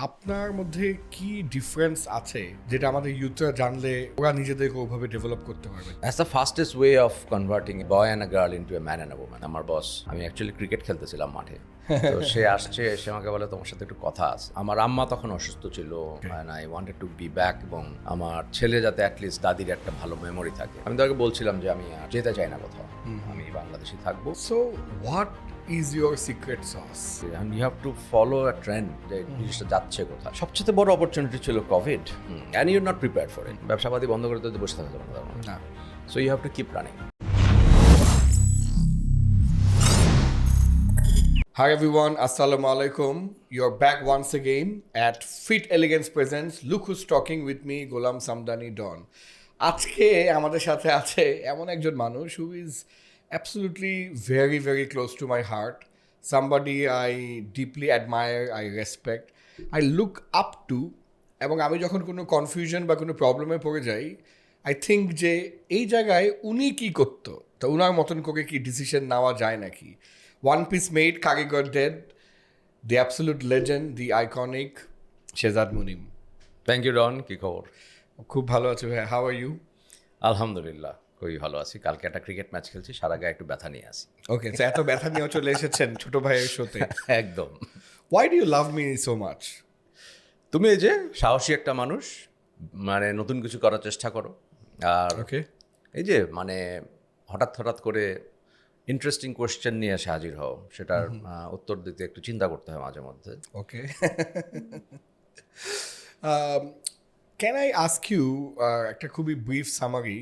আপনার মধ্যে কি ডিফারেন্স আছে যেটা আমাদের ইউথরা জানলে ওরা নিজেদেরকে ওভাবে ডেভেলপ করতে পারবে? That's the fastest way of converting a boy and a girl into a man and a woman. আমার বস, আমি অ্যাকচুয়ালি ক্রিকেট খেলতেছিলাম মাঠে, তো সে আসছে, এসে আমাকে বলে তোমার সাথে একটু কথা আছে। আমার আম্মা তখন অসুস্থ ছিল and I wanted to be back, এবং আমার ছেলে যাতে অ্যাটলিস্ট দাদির একটা ভালো মেমোরি থাকে। আমি তাকে বলছিলাম যে আমি আর যেতে চাই না কোথাও, আমি বাংলাদেশে থাকবো। So what is your secret sauce? And you have to follow a trend, যে জিনিসটা যাচ্ছে কোথায়। সবচেয়ে বড় অপরচুনিটি ছিল Covid, and you're not prepared for it. ব্যবসাপাতি বন্ধ করে তো বসে থাকা যাবে না, so you have to keep running. Hi everyone, Assalamu alaikum. You're back once again at Fit Elegance Presents. Look who's talking with me, Golam Samdani Don. আজকে আমাদের সাথে আছে এমন একজন মানুষ who is absolutely very, very close to my heart. Somebody I deeply admire, I respect, I look up to. এবং আমি যখন কোনো কনফিউশন বা কোনো প্রবলেমে পড়ে যাই, আই থিঙ্ক যে এই জায়গায় উনি কী করতো, তো উনার মতন করে কি ডিসিশন নেওয়া যায় নাকি। One Piece mate, Kagigot Dead, the absolute legend, the iconic Shehzad Munim. Thank you Don, কি খবর? খুব ভালো আছে ভাই, হাউ আর ইউ? আলহামদুলিল্লাহ, খুবই ভালো আছি। কালকে একটা ক্রিকেট ম্যাচ খেলছি, সারা গায়ে একটু ব্যথা নিয়ে আসি। ওকে, তো এত ব্যথা নিয়েও চলে এসেছেন ছোট ভাইয়ের শোতে। একদম। Why do you love me so much? তুমি এই যে সাহসী একটা মানুষ, মানে নতুন কিছু করার চেষ্টা করো, আর ওকে, এই যে মানে হঠাৎ হঠাৎ করে ইন্টারেস্টিং কোয়েশ্চেন নিয়ে এসে হাজির হও, সেটার উত্তর দিতে একটু চিন্তা করতে হয় মাঝে মধ্যে। ওকে। Can I ask you একটা খুবই brief summary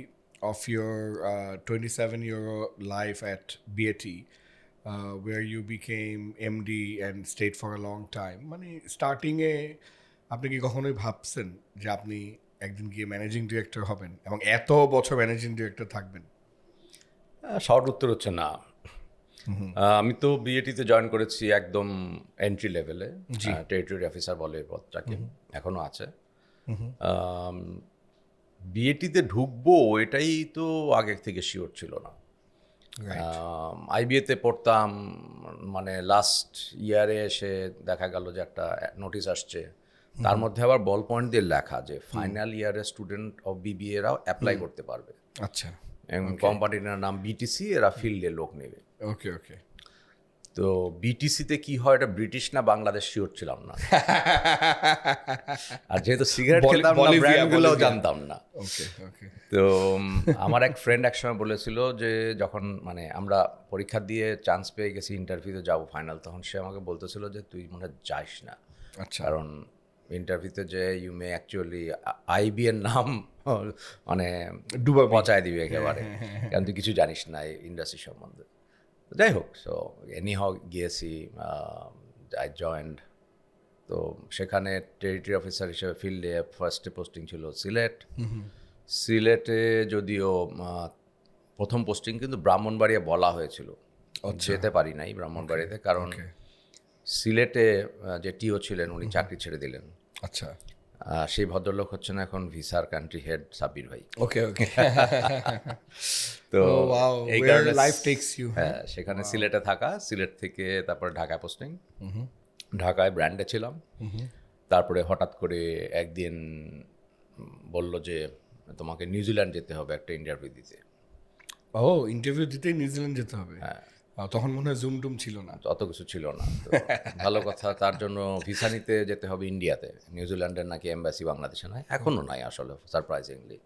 of your 27-year life at BAT, where you became MD and stayed for a long time? মানে স্টার্টিংয়ে আপনি কি কখনোই ভাবছেন যে আপনি একদিন গিয়ে ম্যানেজিং ডিরেক্টর হবেন এবং এত বছর ম্যানেজিং ডিরেক্টর থাকবেন? শর্ট উত্তর হচ্ছে না। আমি তো বিএটিতে জয়েন করেছি একদম এন্ট্রি লেভেলে, টেরিটরি অফিসার বলে পদটাকে, এখনো আছে। বিএটিতে ঢুকবো এটাই তো আগে থেকে শিওর ছিল না। আইবিএতে পড়তাম, মানে লাস্ট ইয়ারে এসে দেখা গেল যে একটা নোটিশ আসছে, তার মধ্যে আবার বল পয়েন্ট দিয়ে লেখা যে ফাইনাল ইয়ারের স্টুডেন্ট অফ বিবিএ এরাও অ্যাপ্লাই করতে পারবে। আচ্ছা, এবং কোম্পানিটার নাম বিটিসি, এরা ফিল্ডে লোক নেবে। ওকে ওকে। তো বিটিসিতে কি হয় এটা ব্রিটিশ না বাংলাদেশ শিওর ছিলাম না, আর যেহেতু সিগারেট খেতাম না, ব্র্যান্ডগুলোও জানতাম না। ওকে ওকে। তো আমার এক ফ্রেন্ড একসময় বলেছিল যে যখন মানে আমরা পরীক্ষা দিয়ে চান্স পেয়ে গেছি, ইন্টারভিউতে যাবো ফাইনাল, তখন সে আমাকে বলতেছিল যে তুই মনে হয় যাস না, আচ্ছা, কারণ ইন্টারভিউতে যে ইউ মে অ্যাকচুয়ালি আইবি এর নাম মানে ডুবা পচায় দিবে একেবারে, কারণ তুই কিছু জানিস না এই ইন্ডাস্ট্রি সম্বন্ধে। যাই হোক, সো এনি হাউ গিয়েছি, আই জয়েন্ড। তো সেখানে টেরিটরি অফিসার হিসেবে ফিল্ডে ফার্স্টে পোস্টিং ছিল সিলেট। সিলেটে যদিও প্রথম পোস্টিং কিন্তু ব্রাহ্মণবাড়িয়া বলা হয়েছিল, যেতে পারি নাই ব্রাহ্মণবাড়িয়াতে, কারণ সিলেটে যে টিও ছিলেন উনি চাকরি ছেড়ে দিলেন। আচ্ছা, সেই ভদ্রলোক হচ্ছেন এখন ভিসার কান্ট্রি হেড সাব্বির ভাই। ওকে ওকে। তো এই কারণে লাইফ টেকস ইউ। হ্যাঁ, সেখানে সিলেটে থাকা, সিলেট থেকে তারপরে ঢাকায় পোস্টিং। ঢাকায় ব্র্যান্ডে ছিলাম। তারপরে হঠাৎ করে একদিন বলল যে তোমাকে নিউজিল্যান্ড যেতে হবে একটা ইন্টারভিউ দিতে। ও, ইন্টারভিউ দিতেই নিউজিল্যান্ড যেতে হবে? হ্যাঁ, তখন মনে হয় জুম টুম ছিল না, অত কিছু ছিল না। তো ভালো কথা, তার জন্য ভিসা নিতে যেতে হবে ইন্ডিয়াতে। নিউজিল্যান্ডের নাকি এম্বাসি বাংলাদেশে নাই, এখনও নাই আসলে, সারপ্রাইজিংলি।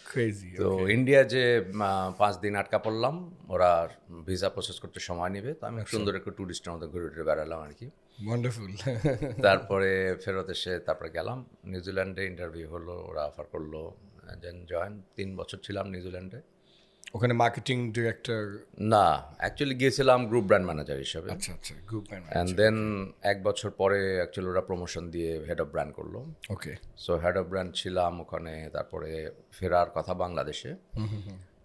ক্রেজি। তো ইন্ডিয়া যে 5 দিন আটকা পড়লাম, ওরা ভিসা প্রসেস করতে সময় নেবে, তো আমি সুন্দর একটু ট্যুরিস্টের মতো ঘুরে ঘুরে বেড়ালাম আর কি। ওয়ান্ডারফুল। তারপরে ফেরত এসে তারপরে গেলাম নিউজিল্যান্ডে, ইন্টারভিউ হলো, ওরা অফার করলো, দেন জয়েন। 3 বছর ছিলাম নিউজিল্যান্ডে। ওখানে মার্কেটিং ডিরেক্টর? না, অ্যাকচুয়ালি গিয়েছিলাম গ্রুপ ব্র্যান্ড ম্যানেজার হিসেবে। আচ্ছা আচ্ছা, গ্রুপ ম্যানেজার। অ্যান্ড দেন 1 বছর পরে অ্যাকচুয়ালি ওরা প্রমোশন দিয়ে হেড অফ ব্র্যান্ড করলো। ওকে। সো হেড অফ ব্র্যান্ড ছিলাম ওখানে, তারপরে ফেরার কথা বাংলাদেশে।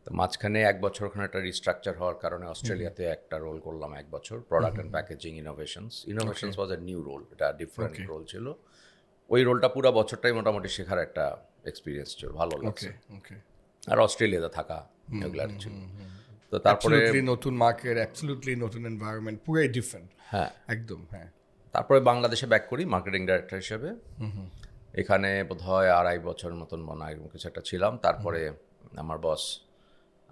তো মাঝখানে 1 বছর ওখানে একটা রিস্ট্রাকচার হওয়ার কারণে অস্ট্রেলিয়াতে একটা রোল করলাম 1 বছর, product and packaging innovations was a new role, এটা ডিফারেন্ট রোল ছিল। ওই রোলটা পুরো বছরটাই মোটামুটি শেখার একটা এক্সপিরিয়েন্স ছিল, ভালো লাগছে। ওকে। আর অস্ট্রেলিয়াতে থাকা এগুলো ছিল। তো তারপরে নতুন মার্কেট, অ্যাবসলিউটলি নতুন এনভায়রনমেন্ট, পুরাই ডিফারেন্ট। হ্যাঁ, একদম। হ্যাঁ, তারপরে বাংলাদেশে ব্যাক করি মার্কেটিং ডাইরেক্টর হিসেবে। এখানে বোধহয় 2.5 বছর মতন মনে হয় এরকম কিছু একটা ছিলাম। তারপরে আমার বস,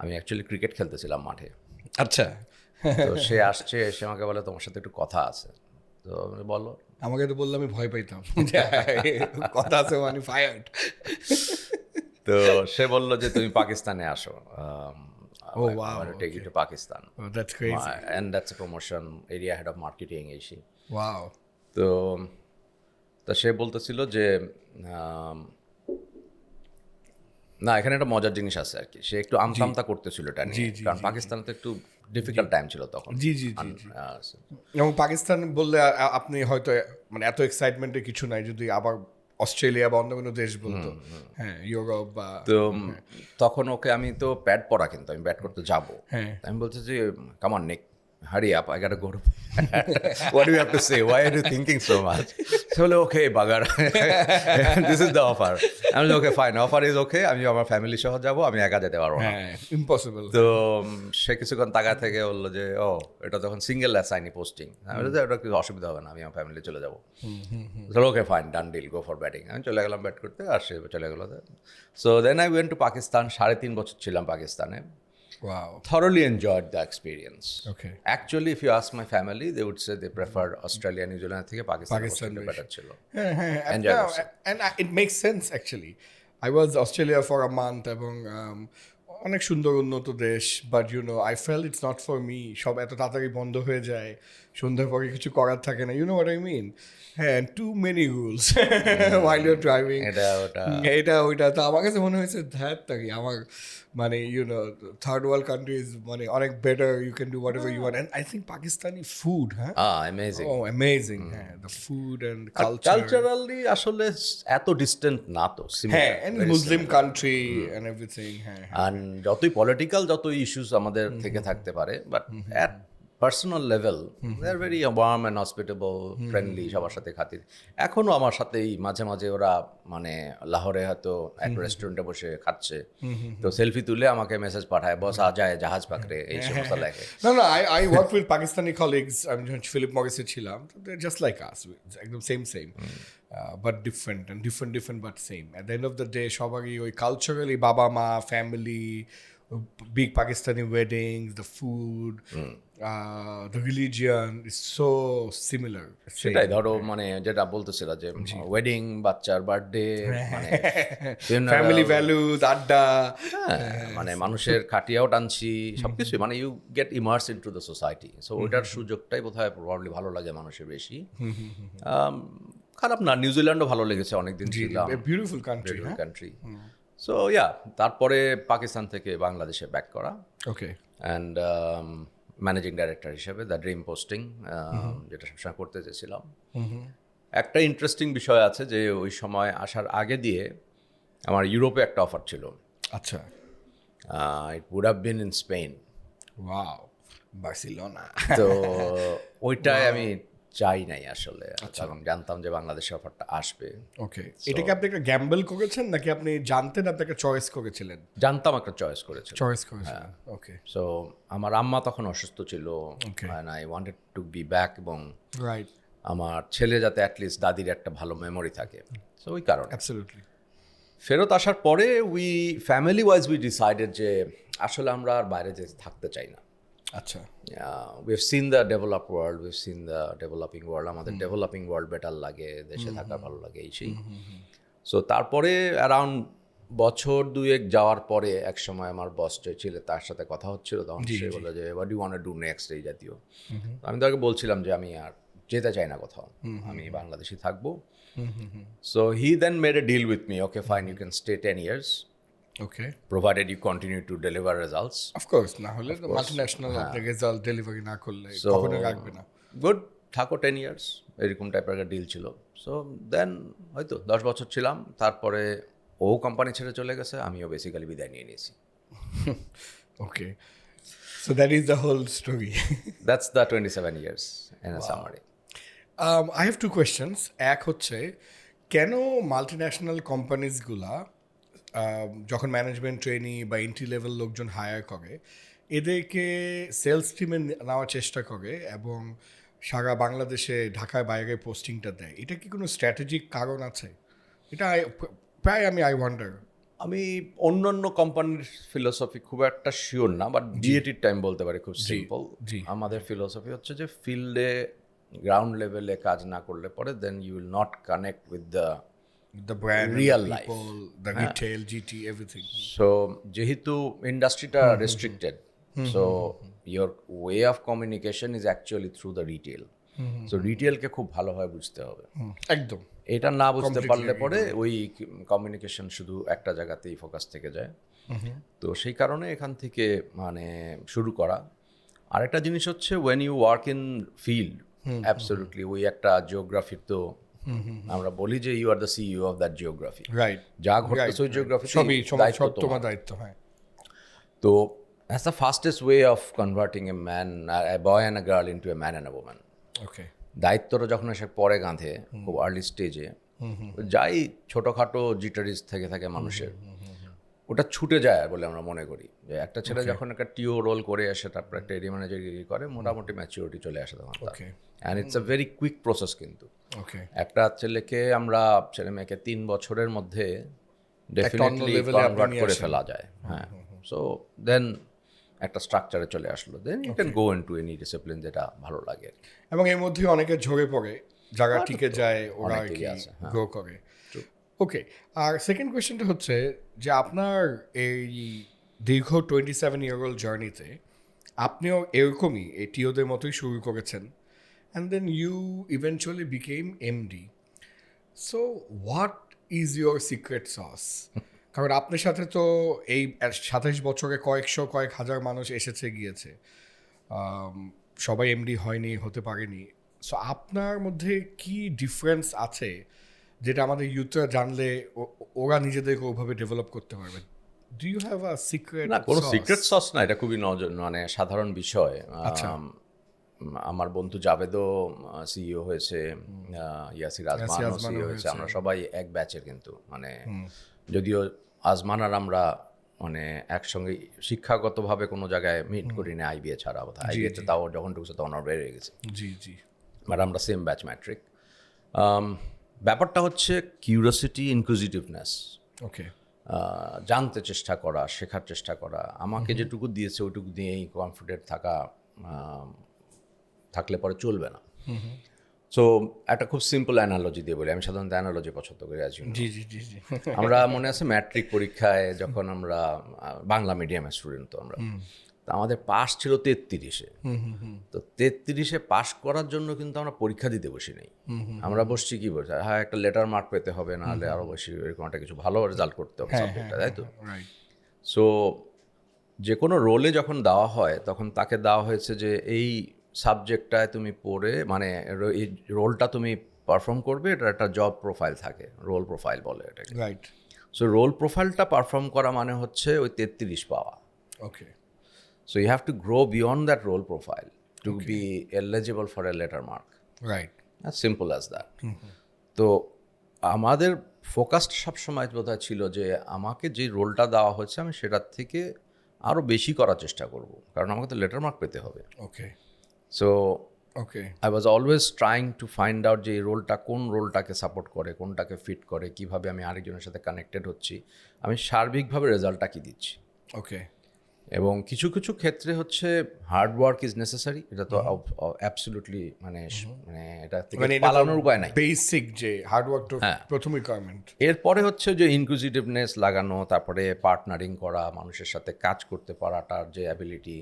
আমি অ্যাকচুয়ালি ক্রিকেট খেলতেছিলাম মাঠে, আচ্ছা, তো সে আসছে, এসে আমাকে বলে তোমার সাথে একটু কথা আছে। তো আমি বলো। আমাকে তো বললে আমি ভয় পাইতাম, কথা আছে মানে ফায়ার্ড। তো সে বললো যে তুমি পাকিস্তানে আসো, Oh, wow, take you to Pakistan, Oh, that's crazy. And that's a promotion, area head of marketing AC. Wow. তো তা সে বলতেছিল যে আম, না, এখানে একটা মজার জিনিস আছে আর কি। সে একটু আমতামতা করতেছিল এটা নিয়ে, কারণ পাকিস্তানে তো একটু ডিফিকাল্ট টাইম ছিল তখন। জি জি জি জি। এবং পাকিস্তান বললে আপনি হয়তো মানে এত এক্সাইটমেন্টের কিছু নাই যদি আবার অস্ট্রেলিয়া বা অন্য কোনো দেশ বলতো, হ্যাঁ, ইউরোপ বা। তো তখন ওকে আমি তো প্যাড পরা, কিন্তু আমি ব্যাট করতে যাবো, হ্যাঁ। আমি বলছি যে কামান নিক, hurry up, I gotta go to what do you have to say, why are you thinking so much? So okay bagar, this is the offer. আমি বলি okay fine, offer is okay, আমি আমার ফ্যামিলি সহ যাবো, আমি একা যেতে পারবো না। হ্যাঁ, ইম্পসিবল। তো সে কিছুক্ষণ তাকা থেকে বললো যে ও এটা তখন সিঙ্গেল অ্যাসাইনি পোস্টিং, আমি বলছি ওটা কিছু অসুবিধা হবে না, আমি আমার ফ্যামিলি চলে যাবো। Okay fine, done deal, go for batting. আমি চলে গেলাম ব্যাট করতে, আর সে চলে গেলো। So then I went to Pakistan, 3.5 বছর ছিলাম পাকিস্তানে। Wow. Thoroughly enjoyed the experience. Okay. Actually, if you ask my family, they would say they prefer Australia, New Zealand থেকে Pakistan পাকিস্তান বেশি। বেটার ছিল। হ্যাঁ হ্যাঁ, Enjoy and, করছি। and it makes sense actually. I was Australia for a month এবং অনেক সুন্দর উন্নত দেশ, but you know I feel it's not for me. সব এত তাড়াতাড়ি বন্ধ হয়ে যায়, সন্ধ্যার পরে কিছু করার থাকে না, you know what I mean. হ্যাঁ, too many rules while you're driving, এটা ওটা এটা ওইটা। তো আমার কাছে মনে হয়েছে ধ্যাত থাকি আমার, মানে you know third world countries মানে অনেক better, you can do whatever you want. And I think Pakistani food, হ্যাঁ, অ্যামেজিং। ও অ্যামেজিং, হ্যাঁ, the food and culture. Culturally আসলে এত ডিস্টেন্ট না তো, হ্যাঁ, and Muslim country and everything, হ্যাঁ। অ্যান্ড যতই পলিটিক্যাল যতই ইস্যুস আমাদের থেকে থাকতে পারে, but at personal level they are very warm and hospitable, friendly, সবার সাথে খাতির। এখনও আমার সাথেই মাঝে মাঝে ওরা, মানে লাহোরে হয়তো একটা রেস্টুরেন্টে বসে খাচ্ছে, তো সেলফি তুলে আমাকে মেসেজ পাঠায়, বস আ যায় জাহাজ পাকড়ে, এই সমস্ত লেখে। No, no, I worked with Pakistani colleagues. আমি যখন ফিলিপ মরিসে ছিলাম, they're just like us, একদম same, but different and different but same. At the end of the day, সবারই ওই কালচারালি বাবা মা, family, big Pakistani weddings, the food, the religion is so similar. সেটাই ধরো, মানে যেটা বলতেছিল যে ওয়েডিং, বাচ্চার বার্থডে, মানে ফ্যামিলি ভ্যালুজ, আড্ডা, মানে মানুষের খাটিয়াও টানছি, সবকিছু, মানে you get immerse into the society. So ওইটার সুযোগটাই বোধহয় প্রবাবলি ভালো লাগে মানুষের বেশি। খারাপ না, নিউজিল্যান্ডও ভালো লেগেছে, অনেকদিন ছিলাম, beautiful country, country. So yeah, তারপরে পাকিস্তান থেকে বাংলাদেশে ব্যাক করা, ওকে, অ্যান্ড ম্যানেজিং ডাইরেক্টর হিসেবে দ্য ড্রিম পোস্টিং, যেটা সবসময় করতে চেয়েছিলাম। একটা ইন্টারেস্টিং বিষয় আছে যে ওই সময় আসার আগে দিয়ে আমার ইউরোপে একটা অফার ছিল। আচ্ছা, it would have been in Spain. Wow, Barcelona. তো ওইটাই আমি চাই নাই আসলে, কারণ জানতাম যে বাংলাদেশের অফারটা আসবে। ওকে, এটা কি আপনি একটা গ্যাম্বল করেছেন নাকি আপনি জানতেন, আপনি একটা চয়েস করেছিলেন? জানতাম একটা চয়েস করেছিল। চয়েস করেছিলেন, ওকে, সো আমার আম্মা তখন অসুস্থ ছিল, and I wanted to be back, এবং রাইট, আমার ছেলে যাতে অ্যাটলিস্ট দাদির একটা ভালো মেমোরি থাকে, সো ওই কারণে। অ্যাবসলিউটলি। ফেরত আসার পরে ফ্যামিলি ওয়াইজ উই ডিসাইডেড যে আসলে আমরা আর বাইরে যেতে থাকতে চাই না। আচ্ছা, we have seen the develop world, we have seen the developing world, আমাদের ডেভেলপিং ওয়ার্ল্ড বেটার লাগে, দেশে থাকা ভালো লাগে, এই সেই। সো তারপরে অ্যারাউন্ড বছর 2 যাওয়ার পরে এক সময় আমার বস যে ছিল তার সাথে কথা হচ্ছিল, তখন সে বললো যে what do want to do next, এই জাতীয়। আমি তাকে বলছিলাম যে আমি আর যেতে চাই না কোথাও, আমি বাংলাদেশে থাকবো। So he then made a deal with me, okay fine, you can stay 10 years okay, provided you continue to deliver results. Of course, না হলে মাল্টিন্যাশনাল আপনি রেজাল্ট ডেলিভারি না করলে So, কখনো রাখবে না। গুড, থাকো 10 years, এরকম টাইপের একটা ডিল ছিল। সো দেন হয়তো 10 বছর ছিলাম, তারপরে ও কোম্পানি ছেড়ে চলে গেছে, আমিও বেসিক্যালি বিদায় নিয়ে নিয়েছি। Okay, so that is the whole story. That's the 27 years in a summary. I have two questions. এক হচ্ছে, কেন মাল্টিন্যাশনাল কোম্পানিজগুলা যখন ম্যানেজমেন্ট ট্রেনি বা এন্ট্রি লেভেল লোকজন হায়ার করে, এদেরকে সেলস টিমে নেওয়ার চেষ্টা করে এবং সারা বাংলাদেশে ঢাকার বাইরে পোস্টিংটা দেয়, এটা কি কোনো স্ট্র্যাটেজিক কারণ আছে? এটা প্রায় আই ওয়ান্ডার। আমি অন্যান্য কোম্পানির ফিলোসফি খুব একটা শিওর না, বাট ডিএটির টাইম বলতে পারি খুব সিম্পল। জি। আমাদের ফিলোসফি হচ্ছে যে ফিল্ডে গ্রাউন্ড লেভেলে কাজ না করলে পরে then you will not connect with the brand, Real the life. People, the retail, GT, everything. So যেহেতু ইন্ডাস্ট্রিটা restricted, so your way of communication is actually through the retail. So রিটেলকে খুব ভালোভাবে বুঝতে হবে। একদম। এটা না বুঝতে Completely পারলে agree পরে ওই কমিউনিকেশন শুধু একটা জায়গাতেই ফোকাস থেকে যায়। তো সেই কারণে এখান থেকে মানে শুরু করা। আরেকটা জিনিস হচ্ছে when you work in field, absolutely ওই একটা জিওগ্রাফির তো আমরা বলি যে you are the CEO of that geography. Right. যা ঘটতেছে ওই জিওগ্রাফি সবই সব তোমার দায়িত্ব। হ্যাঁ। তো that's the fastest way of converting a man, a boy and a girl into a man and a woman. Okay. দায়িত্বটা যখন এসে পরে গাঁধে খুব আর্লি স্টেজে, যাই ছোটোখাটো জিটারিস থেকে থাকে মানুষের, ওটা ছুটে যায় বলে আমরা মনে করি। যে একটা ছেলে যখন একটা টিও রোল করে আসে, তারপর একটা এরিয়া ম্যানেজারগিরি করে, মোটামুটি ম্যাচিউরিটি চলে আসে তখন। Okay. And it's a very quick process কিন্তু। ওকে। একটা ছেলেকে আমরা ছেলে মেয়েকে 3 বছরের মধ্যে অন্য ডেফিনেটলি level এ আপনি কনভার্ট নিয়ে করে আসেন। ফেলা যায়। হ্যাঁ। সো দেন একটা স্ট্রাকচারে চলে আসলো, then you can go into any discipline যেটা ভালো লাগে। এবং এর মধ্যে অনেকে ঝরে পড়ে, যারা টিকে যায় ওরা আর অনেকেই কি আছে, হ্যাঁ। গ্রো করে। ওকে। আর সেকেন্ড কোয়েশ্চেনটা হচ্ছে যে আপনার এই দীর্ঘ 27-year-old জার্নিতে আপনিও এরকমই এই টিওদের মতোই শুরু করেছেন, and then you eventually became MD. So what is your secret sauce? কারণ আপনার সাথে তো এই 27 বছরে কয়েক হাজার মানুষ এসেছে গিয়েছে, সবাই এমডি হয়নি, হতে পারেনি। সো আপনার মধ্যে কি ডিফারেন্স আছে যেটা আমাদের ইউথরা জানলে ওরা নিজেদেরকে ওভাবে ডেভেলপ করতে পারবে? Do you have a secret? না, কোনো সিক্রেট সস না, এটা খুবই মানে সাধারণ বিষয়। আচ্ছা। আমার বন্ধু জাভেদও সিইও হয়েছে, ইয়াসির আজমানও আজমানও সিইও হয়েছে, হয়েছে। আমরা সবাই এক ব্যাচের কিন্তু। মানে যদিও আজমান আর আমরা মানে একসঙ্গে শিক্ষাগতভাবে কোনো জায়গায় মিট করি না, আইবিএ ছাড়া। আইবিএতে তাও যখন ঢুকছে তখন আর বেড়ে গেছে, জি জি। বাট আমরা সেম ব্যাচ ম্যাট্রিক। ব্যাপারটা হচ্ছে কিউরিওসিটি, ইনকুইজিটিভনেস, ওকে। জানতে চেষ্টা করা, শেখার চেষ্টা করা। আমাকে যেটুকু দিয়েছে ওইটুকু দিয়েই কনফিডেন্ট থাকলে পরে চলবে না। সো একটা খুব সিম্পল অ্যানালজি দিয়ে বলি, আমি সাধারণত অ্যানালজি পছন্দ করি। আজ জি জি জি জি। আমরা মনে আছে ম্যাট্রিক পরীক্ষায় যখন আমরা বাংলা মিডিয়ামের স্টুডেন্ট, তো আমরা তো আমাদের পাস ছিল 33-এ। তো 33-এ পাস করার জন্য কিন্তু আমরা পরীক্ষা দিতে বসি নাই, আমরা বসছি কি বলছি, হ্যাঁ একটা লেটার মার্ক পেতে হবে, নাহলে আরও বেশি এরকম একটা কিছু ভালো রেজাল্ট করতে হবে সাবজেক্টটা, তাই তো? রাইট। সো যে কোনো রোলে যখন দেওয়া হয় তখন তাকে দেওয়া হয়েছে যে এই সাবজেক্টটায় তুমি পড়ে মানে এই রোলটা তুমি পারফর্ম করবে, এটা একটা জব প্রোফাইল থাকে, রোল প্রোফাইল বলে এটাকে। রাইট। সো রোল প্রোফাইলটা পারফর্ম করা মানে হচ্ছে ওই 33 পাওয়া। Okay. So you have to grow beyond that role profile to be eligible for a letter mark, right. As simple as that. তো আমাদের ফোকাসটা সবসময় বোধহয় ছিল যে আমাকে যে রোলটা দেওয়া হচ্ছে আমি সেটার থেকে আরও বেশি করার চেষ্টা করব, কারণ আমাকে তো লেটার মার্ক পেতে হবে। Okay. So okay. I was always trying to find out যে এই রোলটা কোন রোলটাকে সাপোর্ট করে, কোনটাকে ফিট করে, কিভাবে আমি আরেকজনের সাথে কানেক্টেড হচ্ছি, আমি সার্বিকভাবে রেজাল্টটা কি দিচ্ছি। ওকে। এবং কিছু কিছু ক্ষেত্রে হচ্ছে হার্ড ওয়ার্ক ইজ নেসেসারি, এটা তো অ্যাবসলিউটলি মানে এটা থেকে পালানোর উপায় নাই, বেসিক যে হার্ড ওয়ার্ক তো প্রথম রিকোয়ারমেন্ট। এরপরে হচ্ছে যে ইনক্লুসিভনেস লাগানো, তারপরে পার্টনারিং করা, মানুষের সাথে কাজ করতে পারাটার যে অ্যাবিলিটি।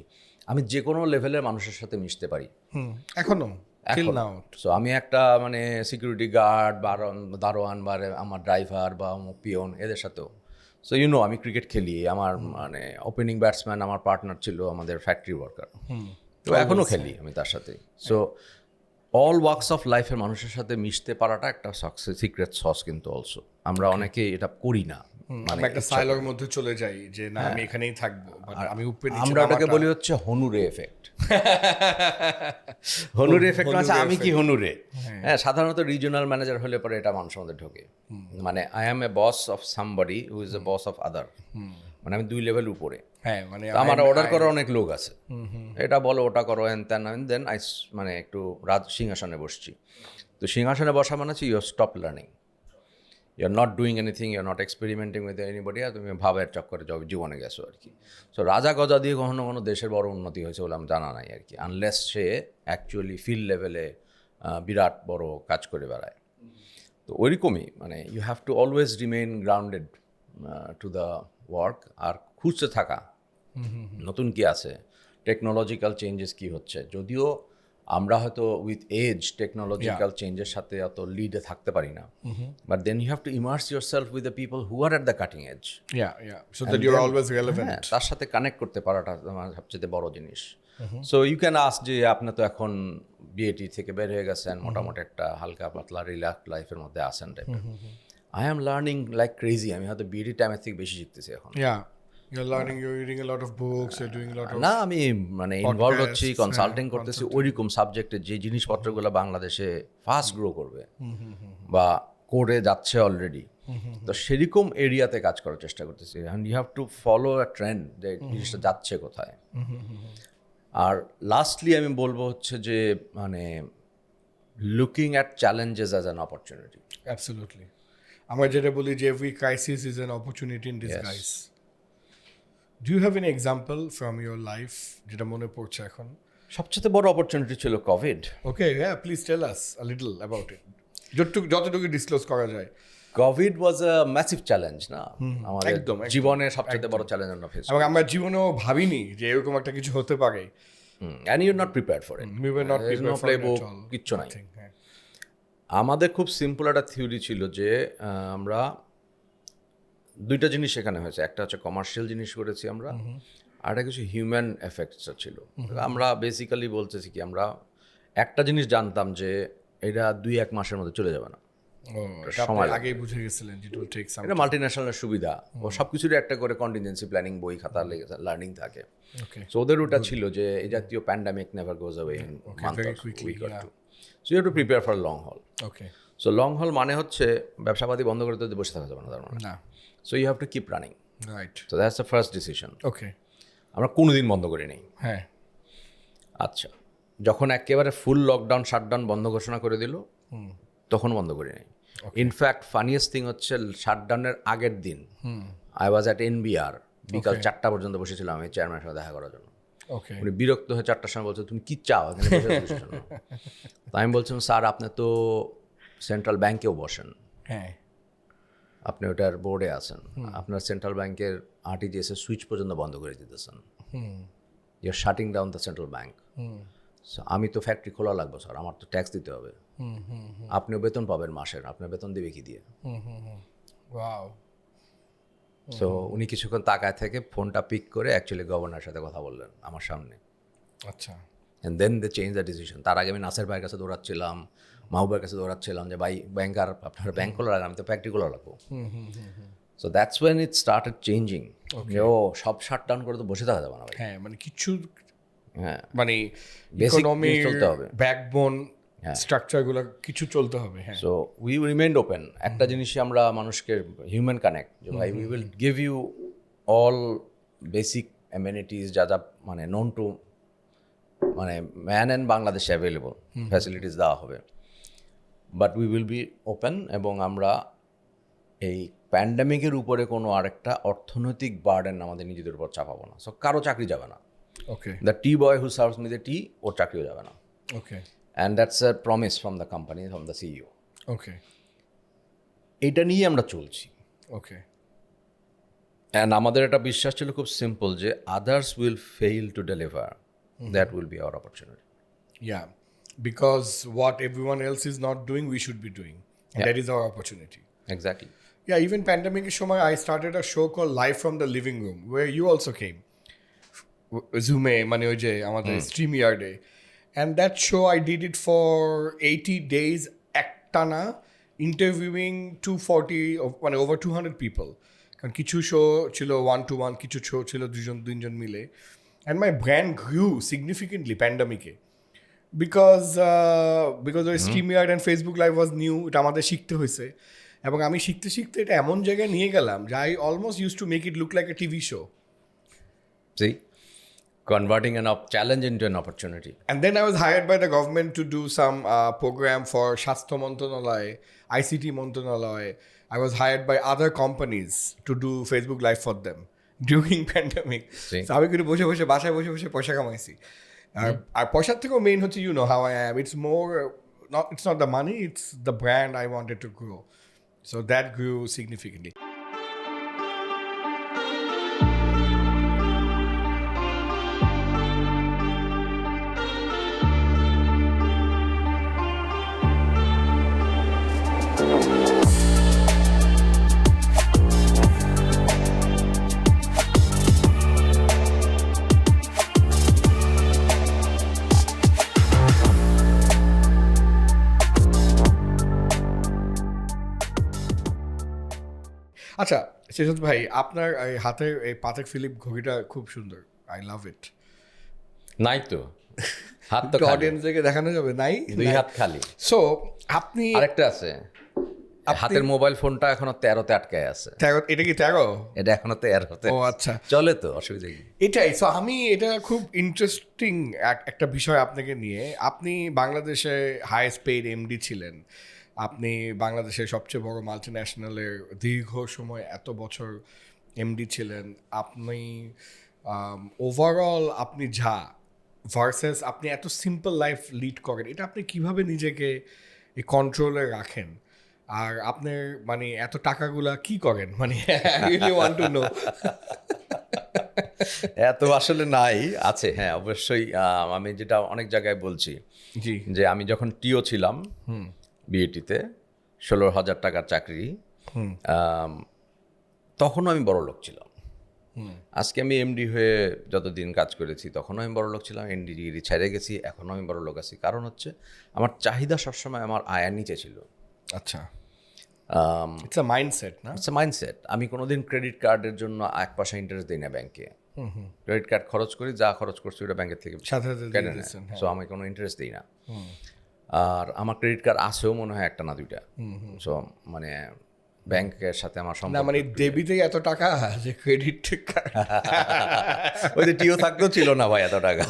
আমি যে কোনো লেভেলের মানুষের সাথে মিশতে পারি এখনো। সো আমি একটা মানে সিকিউরিটি গার্ড বা দারোয়ান বা আমার ড্রাইভার বা পিয়ন, এদের সাথেও। সো আমি ক্রিকেট খেলি, আমার মানে ওপেনিং ব্যাটসম্যান আমার পার্টনার ছিল আমাদের ফ্যাক্টরি ওয়ার্কার, তো এখনও খেলি আমি তার সাথে। সো অল ওয়ার্কস অফ লাইফের মানুষের সাথে মিশতে পারাটা একটা সিক্রেট সস কিন্তু অলসো। আমরা অনেকে এটা করি না, মানে একটা সাইলোর মধ্যে চলে যাই যে না আমি এখানেই থাকবো, আমি উপরে নিচে আমরা ওটাকে বলি হচ্ছে হনুরে এফেক্ট। হনুরে এফেক্ট মানে আমি কি হনুরে। হ্যাঁ, সাধারণত রিজিওনাল ম্যানেজার হলে পরে এটা মানুষের মধ্যে ঢোকে, মানে I am A boss of somebody who is a boss of other, মানে আমি 2 লেভেল উপরে। হ্যাঁ মানে তো আমার অর্ডার করার অনেক লোক আছে, এটা বলো ওটা করো এন তেন, দেন মানে একটু সিংহাসনে বসছি। তো সিংহাসনে বসা মানে হচ্ছে you stop learning, you are not doing anything, you are not experimenting with anybody, আর তুমি ভাবের চক্করে জীবনে গেছো আর কি। সো রাজা গজা দিয়ে কখনো কোনো দেশের বড় উন্নতি হয়েছে বলে আমার জানা নাই আর কি, আনলেস সে অ্যাকচুয়ালি ফিল্ড লেভেলে বিরাট বড় কাজ করে বেড়ায়। তো ওইরকমই মানে you have to always remain grounded to the work, আর খুঁজতে থাকা নতুন কি আছে, টেকনোলজিক্যাল চেঞ্জেস কি হচ্ছে। যদিও আমরা হয়তো উইথ এজ টেকনোলজিক্যাল চেঞ্জের সাথে অত লিডে থাকতে পারি না, but then you have to immerse yourself with the people who are at the cutting edge, so that you are always relevant. তার সাথে কানেক্ট করতে পারাটা আমার সবচেয়ে বড় জিনিস। সো ইউ ক্যান আস্ক যে আপনি তো এখন বিএটি থেকে বের হয়ে গেছেন, মোটামুটি একটা হালকা পাতলা রিল্যাক্স লাইফের মধ্যে আছেন টাইপের। I am learning like crazy, আমি হয়তো বিএটি টাইমের থেকে বেশি শিখতেছি এখন। You're learning, you're reading a lot of books, you're doing a lot of না আমি মানে ইনভলভ হচ্ছি, podcasts, কনসাল্টিং করতেছি ওইরকম সাবজেক্টে যে জিনিসপত্রগুলো বাংলাদেশে ফাস্ট গ্রো করবে বা করে যাচ্ছে অলরেডি, তো সেরকম এরিয়াতে কাজ করার চেষ্টা করতেছি। And you have to follow a trend, যে জিনিসটা যাচ্ছে কোথায়। আর লাস্টলি আমি বলবো হচ্ছে যে মানে looking at challenges as an opportunity. Absolutely. আমরা যেটা বলি যে every crisis is an opportunity in disguise. Do you have any example from your life যেটা মনে পড়ছে এখন? সবচেয়ে বড় অপরচুনিটি ছিল Covid. Okay, yeah, please tell us a little about it. যতটুকু ডিসক্লোজ করা যায়। কোভিড ওয়াজ আ ম্যাসিভ চ্যালেঞ্জ না, আমাদের একদম। জীবনের সবচেয়ে বড় চ্যালেঞ্জ আমরা ফেস এবং আমরা জীবনেও ভাবিনি যে এরকম একটা কিছু হতে পারে। And you not prepared for it, We were not prepared for it at all. কিচ্ছু নাই। Nothing, হ্যাঁ। আমাদের খুব সিম্পল একটা থিওরি ছিল যে আমরা দুইটা জিনিস সেখানে হয়েছে, একটা হচ্ছে কমার্শিয়াল জিনিস করেছি আমরা, আর একটা কিছু হিউম্যান এফেক্টস ছিল। আমরা বেসিক্যালি বলতেছি কি, আমরা একটা জিনিস জানতাম যে এটা 2-1 মাসের মধ্যে চলে যাবে না, সময় আগেই বুঝে গেছিলেন it will take some এটা মাল্টিন্যাশনালের সুবিধা, ও সব কিছুরই একটা করে কন্টিনজেন্সি প্ল্যানিং বই খাতা লার্নিং থাকে। Okay. সো ওদের ওটা ছিল যে এই জাতীয় pandemic never goes away in month very or quickly, week or yeah. Two, so you have to prepare for long haul. Okay. So long haul মানে হচ্ছে ব্যবসাপাতি বন্ধ করে তো বসে থাকা যাবে না তার মানে। না, so you have to keep running, right. So that's the first decision. Okay, আমরা কোনোদিন বন্ধ করি নেই। হ্যাঁ। আচ্ছা, যখন একেবারে ফুল লকডাউন শাটডাউন বন্ধ ঘোষণা করে দিল তখন বন্ধ করি নাই। ইনফ্যাক্ট ফানিয়েস্ট থিং হচ্ছে শাটডাউনের আগের দিন আই ওয়াজ অ্যাট এনবিআর, বিকাল 4টা পর্যন্ত বসেছিলাম আমি চেয়ারম্যানের সাথে দেখা করার জন্য। ওকে, উনি বিরক্ত হয়ে 4টার সময় বলছে তুমি কি চাও এখানে বসে বসেছো কেন? তো আমি বলছিলাম স্যার আপনি তো সেন্ট্রাল ব্যাংকেও বসেন, হ্যাঁ, আপনি ওটার বোর্ডে আছেন, আপনার সেন্ট্রাল ব্যাংকের আরটিজিএস এর সুইচ পর্যন্ত বন্ধ করে দিতেছেন, you are shutting down the central bank. আমি তো ফ্যাক্টরি খোলা লাগবে স্যার, আমার তো ট্যাক্স দিতে হবে, আপনিও বেতন পাবেন মাসের, আপনার বেতন দেবে কি দিয়ে? ওয়াও। সো উনি কিছুক্ষণ তাকায় থেকে ফোনটা পিক করে অ্যাকচুয়ালি গভর্নরের সাথে কথা বললেন আমার সামনে, আচ্ছা, and then they change the decision. তার আগে আমি নাসের ভাইয়ের কাছে দৌড়াচ্ছিলাম, মাহবুবের কাছে দৌড়াচ্ছিলাম যে ভাই ব্যাংকার আপনার ব্যাংক খোলা রাখেন, আমি তো ফ্যাক্টরি খোলা রাখবো। So that's when it started changing. ও সব শাট ডাউন করে তো বসে থাকা যাবে না ভাই। হ্যাঁ, মানে কিছু হ্যাঁ, মানে Basic ইকোনমি জিনিস চলতে হবে। ব্যাকবোন স্ট্রাকচারগুলো কিছু চলতে হবে। হ্যাঁ, সো উই রিমেইনড ওপেন। একটা জিনিসই আমরা মানুষকে হিউম্যান কানেক্ট, যে ভাই we will give you all basic amenities যা যা মানে নোন টু মানে ম্যান অ্যান্ড বাংলাদেশে অ্যাভেলেবল ফ্যাসিলিটিস দেওয়া হবে, but we will be open. এবং আমরা এই প্যান্ডামিকের উপরে কোনো আরেকটা অর্থনৈতিক বার্ডেন আমাদের নিজেদের উপর চাপাবো না। সো কারো চাকরি যাবে না, okay, the tea boy who serves me the tea, ওর চাকরিও যাবে না। Okay, and that's a promise from the company, from the CEO. Okay, এইটা নিয়ে আমরা চলছি। ওকে, অ্যান্ড আমাদের একটা বিশ্বাস ছিল খুব সিম্পল, যে others will fail to deliver, that will be hour opportunity. yeah, because what everyone else is not doing we should be doing, and that is our opportunity. Exactly. Yeah, even pandemic সময় I started a show called Live from the Living Room where you also came. Zoom-এ মানে ওই যে আমাদের StreamYard-এ, and that show I did it for 80 days একটানা, interviewing 240 মানে over 200 people. কারণ কিছু show ছিল 1-to-1, কিছু শো ছিল 2-3 মিলে, and my brand grew significantly pandemic-এ because ওই StreamYard and Facebook Live was new, এটা আমাদের শিখতে হয়েছে। এবং আমি শিখতে শিখতে এটা এমন জায়গায় নিয়ে গেলাম যে I almost use to make it look like a TV show. See, converting an challenge into an opportunity. And then I was hired by the government to do some program for Shastro Montranalay, ICT Montranalay. I was hired by other companies to do Facebook Live for them during pandemic. See. So আমি কিন্তু বসে বসে বাসায় বসে বসে পয়সা কামাইছি। আর পয়সার থেকেও মেইন হচ্ছে you know how I am. It's not the money, it's the brand I wanted to grow. So that grew significantly. আচ্ছা শেষত ভাই, আপনার এই হাতের এই পাতেক ফিলিপ ঘড়িটা খুব সুন্দর, আই লাভ ইট। নাই তো, হাত তো অডিয়েন্সকে দেখানো যাবে? নাই, দুই হাত খালি। সো আপনি আরেকটা আছে, হাতের মোবাইল ফোনটা এখনো 13তে আটকায় আছে। 13, এটা কি 13? এটা এখনো 13তে। ও আচ্ছা, চলে তো, অসুবিধা কি? এটাই। সো আমি এটা খুব ইন্টারেস্টিং একটা বিষয় আপনাকে নিয়ে। আপনি বাংলাদেশে হাইয়েস্ট পেইড এমডি ছিলেন, আপনি বাংলাদেশের সবচেয়ে বড় মাল্টি ন্যাশনালের দীর্ঘ সময় এত বছর এমডি ছিলেন। আপনি ওভারঅল আপনি যা ভার্সেস আপনি এত সিম্পল লাইফ লিড করেন, এটা আপনি কিভাবে নিজেকে এই কন্ট্রোলে রাখেন? আর আপনার মানে এত টাকাগুলা কি করেন? মানে রিয়েলি ওয়ান্ট টু নো। এত আসলে নাই, আছে হ্যাঁ অবশ্যই। আমি যেটা অনেক জায়গায় বলছি জি, যে আমি যখন টিও ছিলাম বিএটিতে, 16,000 টাকার চাকরি, তখনও আমি বড় লোক ছিলাম। আজকে আমি এমডি হয়ে যতদিন কাজ করেছি তখনও আমি বড় লোক ছিলাম, এমডি ডিগ্রি ছেড়ে গেছি, এখনও আমি বড় লোক আছি। কারণ হচ্ছে আমার চাহিদা সবসময় আমার আয়ের নিচে ছিল। আচ্ছা, ইটস আ মাইন্ডসেট না? It's a mindset. আমি কোনোদিন ক্রেডিট কার্ডের জন্য 1 পয়সা ইন্টারেস্ট দিই না ব্যাংকে। ক্রেডিট কার্ড খরচ করি, যা খরচ করছি ওটা ব্যাংকের থেকে সাথে কেটে নেয়। সো আমি কোনো ইন্টারেস্ট দিই না। আর আমার ক্রেডিট কার্ড আছেও মনে হয় 1 না 2টা। সো মানে ব্যাংকের সাথে আমার না, সম্পর্ক, মানে ডেবিটে এত টাকা যে ক্রেডিট কার্ড। ওই যে টিও থাকতো ছিল না ভাই এত টাকা,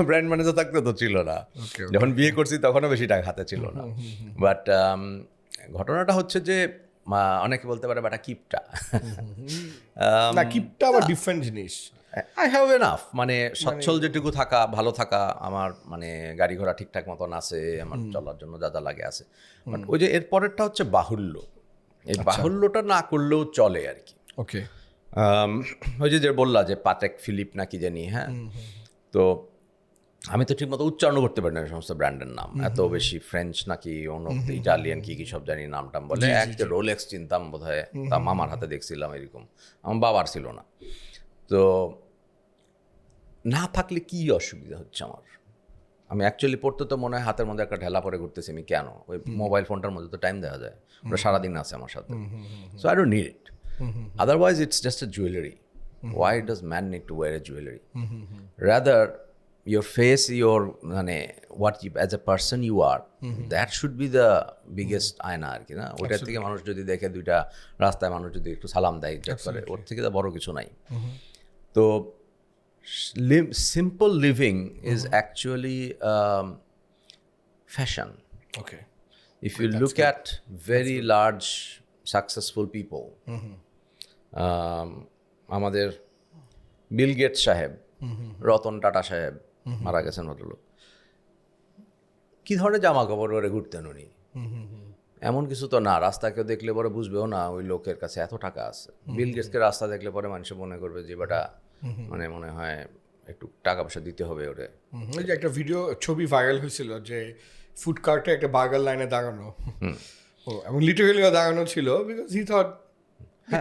ব্র্যান্ড ম্যানেজার থাকতো তো ছিল না। যখন বিয়ে করছি তখনও বেশি টাকা হাতে ছিল না। বাট ঘটনাটা হচ্ছে যে অনেকে বলতে পারে বাটা কিপটা, না কিপটা আবার ডিফারেন্ট জিনিস। আই হ্যাভ এনাফ, মানে সচ্ছল যেটুকু থাকা, ভালো থাকা, আমার মানে গাড়ি ঘোড়া ঠিকঠাক মতন আছে, আমার চলার জন্য যা যা লাগে আছে। বাট ওই যে এর পরেরটা হচ্ছে বাহুল্য, এই বাহুল্যটা না করলেও চলে আর কি। ওকে, ওই যে বললা যে পাতেক ফিলিপ না কি জানি, হ্যাঁ, তো আমি তো ঠিক মতো উচ্চারণ করতে পারি না সমস্ত ব্র্যান্ডের নাম, এত বেশি ফ্রেঞ্চ নাকি অন্য ইটালিয়ান কি কি সব জানি নাম টাম বলে। একটা রোলেক্স চিনতাম বোধ হয়, তা মামার হাতে দেখছিলাম এরকম, আমার বাবার ছিল না। তো না থাকলে কি অসুবিধা হচ্ছে আমার? আমি অ্যাকচুয়ালি পড়তে তো মনে হয় হাতের মধ্যে একটা ঢেলা পরে ঘুরতেছি আমি, কেন? ওই মোবাইল ফোনটার মধ্যে তো টাইম দেওয়া যায়, ওটা সারাদিন আছে আমার সাথে। So I don't need it, otherwise it's just a jewellery. Why does man need to wear a jewellery? Rather your face, your মানে what you as a person you are, that should be the biggest আয়না আর কি না? ওটার থেকে মানুষ যদি দেখে, দুইটা রাস্তায় মানুষ যদি একটু সালাম দেয়, ইজ্জত করে, ওর থেকে তো বড় কিছু নাই। তো simple living is actually fashion. Okay. If you look at very large successful people, আমাদের বিল গেটস সাহেব, রতন টাটা সাহেব মারা গেছেন ভদ্রলোক, কি ধরনের জামা কাপড় পরে ঘুরতেন উনি? এমন কিছু তো না, রাস্তা কেউ দেখলে পরে বুঝবেও না ওই লোকের কাছে এত টাকা আছে। বিল গেটসকে রাস্তা দেখলে পরে মানুষ মনে করবে যে বেটা মানে মনে হয় একটু টাকা পয়সা দিতে হবে ওরে। ওই যে একটা ভিডিও ছবি ভাইরাল হয়েছিল যে ফুডকার্টে একটা বার্গার লাইনে দাঁড়ানো, এবং লিটারেলি দাঁড়ানো ছিল বিকজ হি থট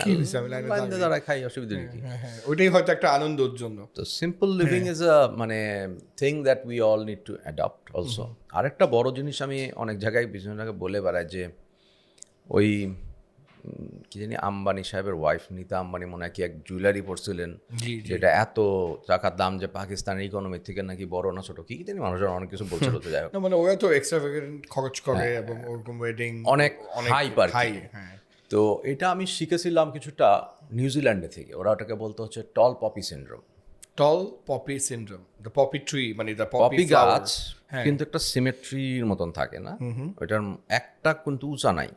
কি হয়েছে আমি লাইনে দাঁড়ায় খাই, অসুবিধা কি? ওইটাই হয়তো একটা আনন্দের জন্য। তো সিম্পল লিভিং ইজ আ মানে thing that we all need to adopt also. আরেকটা বড় জিনিস আমি অনেক জায়গায় বিভিন্ন জায়গায় বলে বেড়াই যে ওই কি কি জানি আম্বানি সাহেবের ওয়াইফ নীতা আম্বানি মনে হয় কি এক জুয়েলারি পরছিলেন, জি যেটা এত টাকার দাম যে পাকিস্তানের ইকোনমি থেকে নাকি বড় না ছোট, কি জানি মানুষজন অনেক কিছু বলছিল। তো যাই হোক, না মানে ওরা তো এক্সট্রাভ্যাগেন্ট খরচ করে এবং ওরকম ওয়েডিং অনেক hype আর কি। হাই। হ্যাঁ, তো এটা আমি শিখেছিলাম কিছুটা নিউজিল্যান্ডে থেকে। ওরা ওটাকে বলতে হচ্ছে tall poppy syndrome. Tall poppy syndrome, the poppy tree, মানে দ্য পপি গাছ হ্যাঁ। কিন্তু একটা সিমেট্রির মতন থাকে না, ওইটার একটা কিন্তু উঁচা নাই,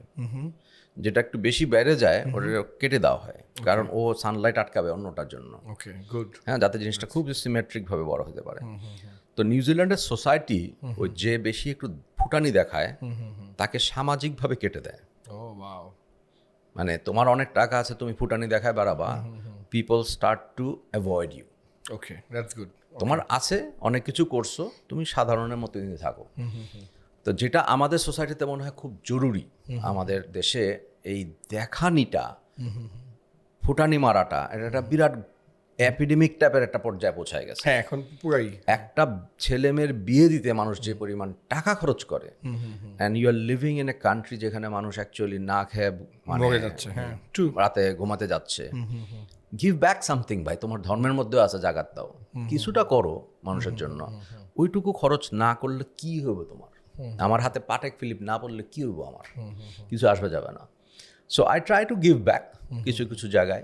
যেটা একটু বেশি বেড়ে যায় ওটা কেটে দেওয়া হয়, কারণ ও সানলাইট আটকাবে অন্যটার জন্য। ওকে, গুড। হ্যাঁ, যাতে জিনিসটা খুব সিমেট্রিক ভাবে বড় হতে পারে। তো নিউজিল্যান্ডের সোসাইটি ওই যে বেশি একটু ফুটানি দেখায় তাকে সামাজিকভাবে কেটে দেয়। Oh wow. মানে তোমার অনেক টাকা আছে, তুমি ফুটানি দেখায় বাড়াবা, people start to avoid you. Okay, that's good. তোমার আছে, অনেক কিছু করছো, তুমি সাধারণের মতো দিনে থাকো। তো যেটা আমাদের সোসাইটিতে মনে হয় খুব জরুরি, আমাদের দেশে এই দেখানিটা, ফুটানি মারাটা, এটা একটা বিরাট এপিডেমিক টাইপের একটা পর্যায়ে পৌঁছায় গেছে। হ্যাঁ, এখন পুরাই। একটা ছেলে মেয়ের বিয়ে দিতে মানুষ যে পরিমাণ টাকা খরচ করে, and you are living in a country যেখানে মানুষ অ্যাকচুয়ালি না খেয়ে মানে মরে যাচ্ছে। হ্যাঁ, ট্রু। রাতে ঘুমাতে যাচ্ছে। গিভ ব্যাক সামথিং ভাই, তোমার ধর্মের মধ্যেও আছে, জাগাত দাও, কিছুটা করো মানুষের জন্য। ওইটুকু খরচ না করলে কি হবে তোমার? আমার হাতে পাটেক ফিলিপ না পড়লে কি হইব আমার? কিছু আসবে যাবে না। So I try to give back কিছু কিছু জায়গায়।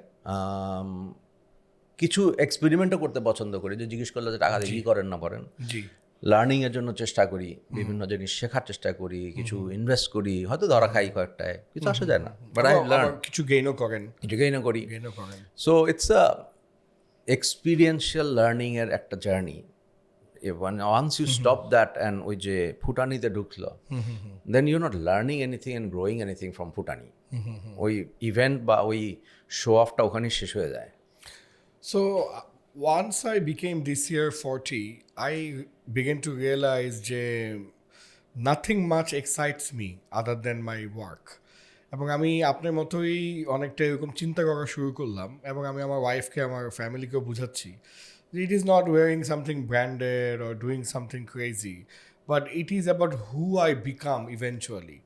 কিছু এক্সপেরিমেন্টও করতে পছন্দ করি, যে জিজ্ঞেস করলে যে টাকা দিয়ে কী করেন না করেন। জি। লার্নিং এর জন্য চেষ্টা করি, বিভিন্ন জিনিস শেখার চেষ্টা করি, কিছু ইনভেস্ট করি, হয়তো ধরা খাই কয়েকটায়, কিছু আসা যায় না, বাট আই লার্ন, কিছু গেইনও করেন। কিছু গেইনও করি। গেইনও করেন। So it's a experiential learning এর একটা জার্নি। Once you stop that and ওই যে ফুটানিতে ঢুকলো, then you not learning anything and growing anything from ফুটানি। ওই ইভেন্ট বা ওই শো অফটা ওখানেই শেষ হয়ে যায়। So once I became this year 40, I began to realize that nothing much excites me other than my work. এবং আমি আপনার মতোই অনেকটা এরকম চিন্তা করা শুরু করলাম, এবং আমি আমার ওয়াইফকে, আমার ফ্যামিলিকেও বুঝাচ্ছি যে it is not wearing something branded or doing something crazy, but it is about who I become eventually.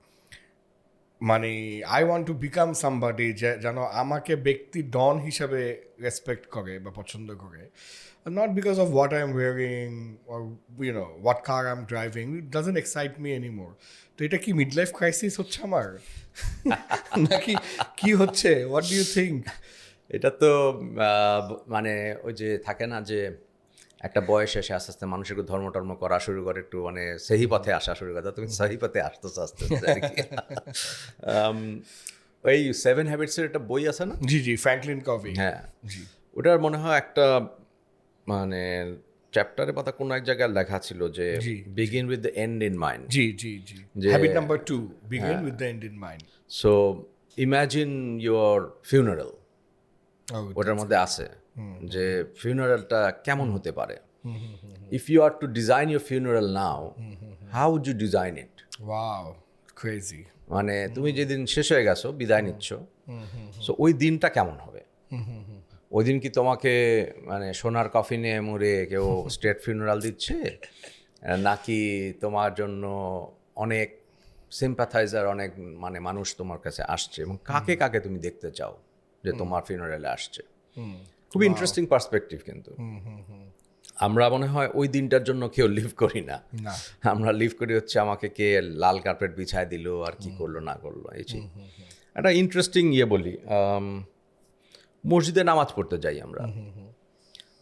মানে I want to become somebody যেন আমাকে ব্যক্তি ডন হিসাবে রেসপেক্ট করে বা পছন্দ করে, not because of what I am wiring or you know what car I am driving. It doesn't excite me anymore. তো এটা কি মিড লাইফ ক্রাইসিস হচ্ছে আমার, নাকি কি হচ্ছে? What do you think? এটা তো মানে ওই যে থাকে না যে একটা বয়স এসে আস্তে আস্তে মানুষের ধর্ম টর্ম করা শুরু করে, একটু মানে সেই পথে আসা শুরু করে। তুমি সেই পথে আসতেছো আস্তে আস্তে আর কি। ওই 7 হ্যাবিটসের একটা বই আছে না? জি জি, ফ্র্যাঙ্কলিন কভি। হ্যাঁ, জি। ওটার মনে হয় একটা মানে চ্যাপ্টারের পাতা কোনো এক জায়গায় লেখা ছিল যে begin with the end in mind. জি জি জি। Habit number 2, begin with the end in mind. So imagine your funeral, ওটার মধ্যে আছে যে ফিউনারেলটা কেমন হতে পারে। If you are to design your funeral now, how would you design it? Wow, crazy. মানে তুমি যেদিন শেষ হয়ে গেছো, বিদায় নিচ্ছ, সো ওই দিনটা কেমন হবে? ওই দিন কি তোমাকে মানে সোনার কফিনে মুড়ে কেউ স্টেট ফিউনারাল দিচ্ছে, নাকি তোমার জন্য অনেক সিম্প্যাথাইজার, অনেক মানে মানুষ তোমার কাছে আসছে, এবং কাকে কাকে তুমি দেখতে চাও যে তোমার ফিউনারেলে আসছে? খুবই ইন্টারেস্টিং পার্সপেক্টিভ। কিন্তু আমরা মনে হয় ওই দিনটার জন্য কেউ লিভ করি না, আমরা লিভ করি হচ্ছে আমাকে কে লাল কার্পেট বিছায় দিল আর কি করলো না করলো। এই যে একটা ইন্টারেস্টিং বলি, মসজিদে নামাজ পড়তে যাই আমরা।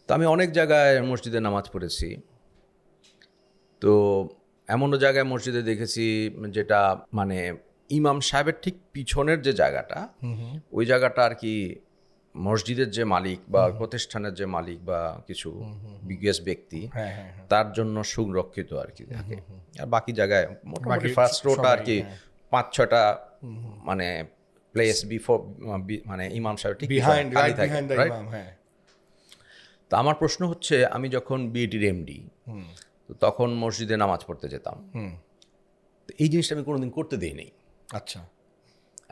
তো আমি অনেক জায়গায় মসজিদে নামাজ পড়েছি। তো এমনও জায়গায় মসজিদে দেখেছি যেটা মানে ইমাম সাহেবের ঠিক পিছনের যে জায়গাটা, ওই জায়গাটা আর কি মসজিদের যে মালিক বা প্রতিষ্ঠানের যে মালিক বা কিছু বিগেস্ট ব্যক্তি, তার জন্য সংরক্ষিত আর কি থাকে। আর বাকি জায়গায় মোটামুটি ফার্স্ট রোটা আর কি 5-6টা মানে প্লেস বিফোর মানে ইমাম সাহেব ঠিক বিহাইন্ড দ্য রাইট। ইমাম। হ্যাঁ। তো আমার প্রশ্ন হচ্ছে, আমি যখন বিএটির এমডি, তো তখন মসজিদে নামাজ পড়তে যেতাম। তো এই জিনিসটা আমি কোনোদিন করতে দিইনি। আচ্ছা।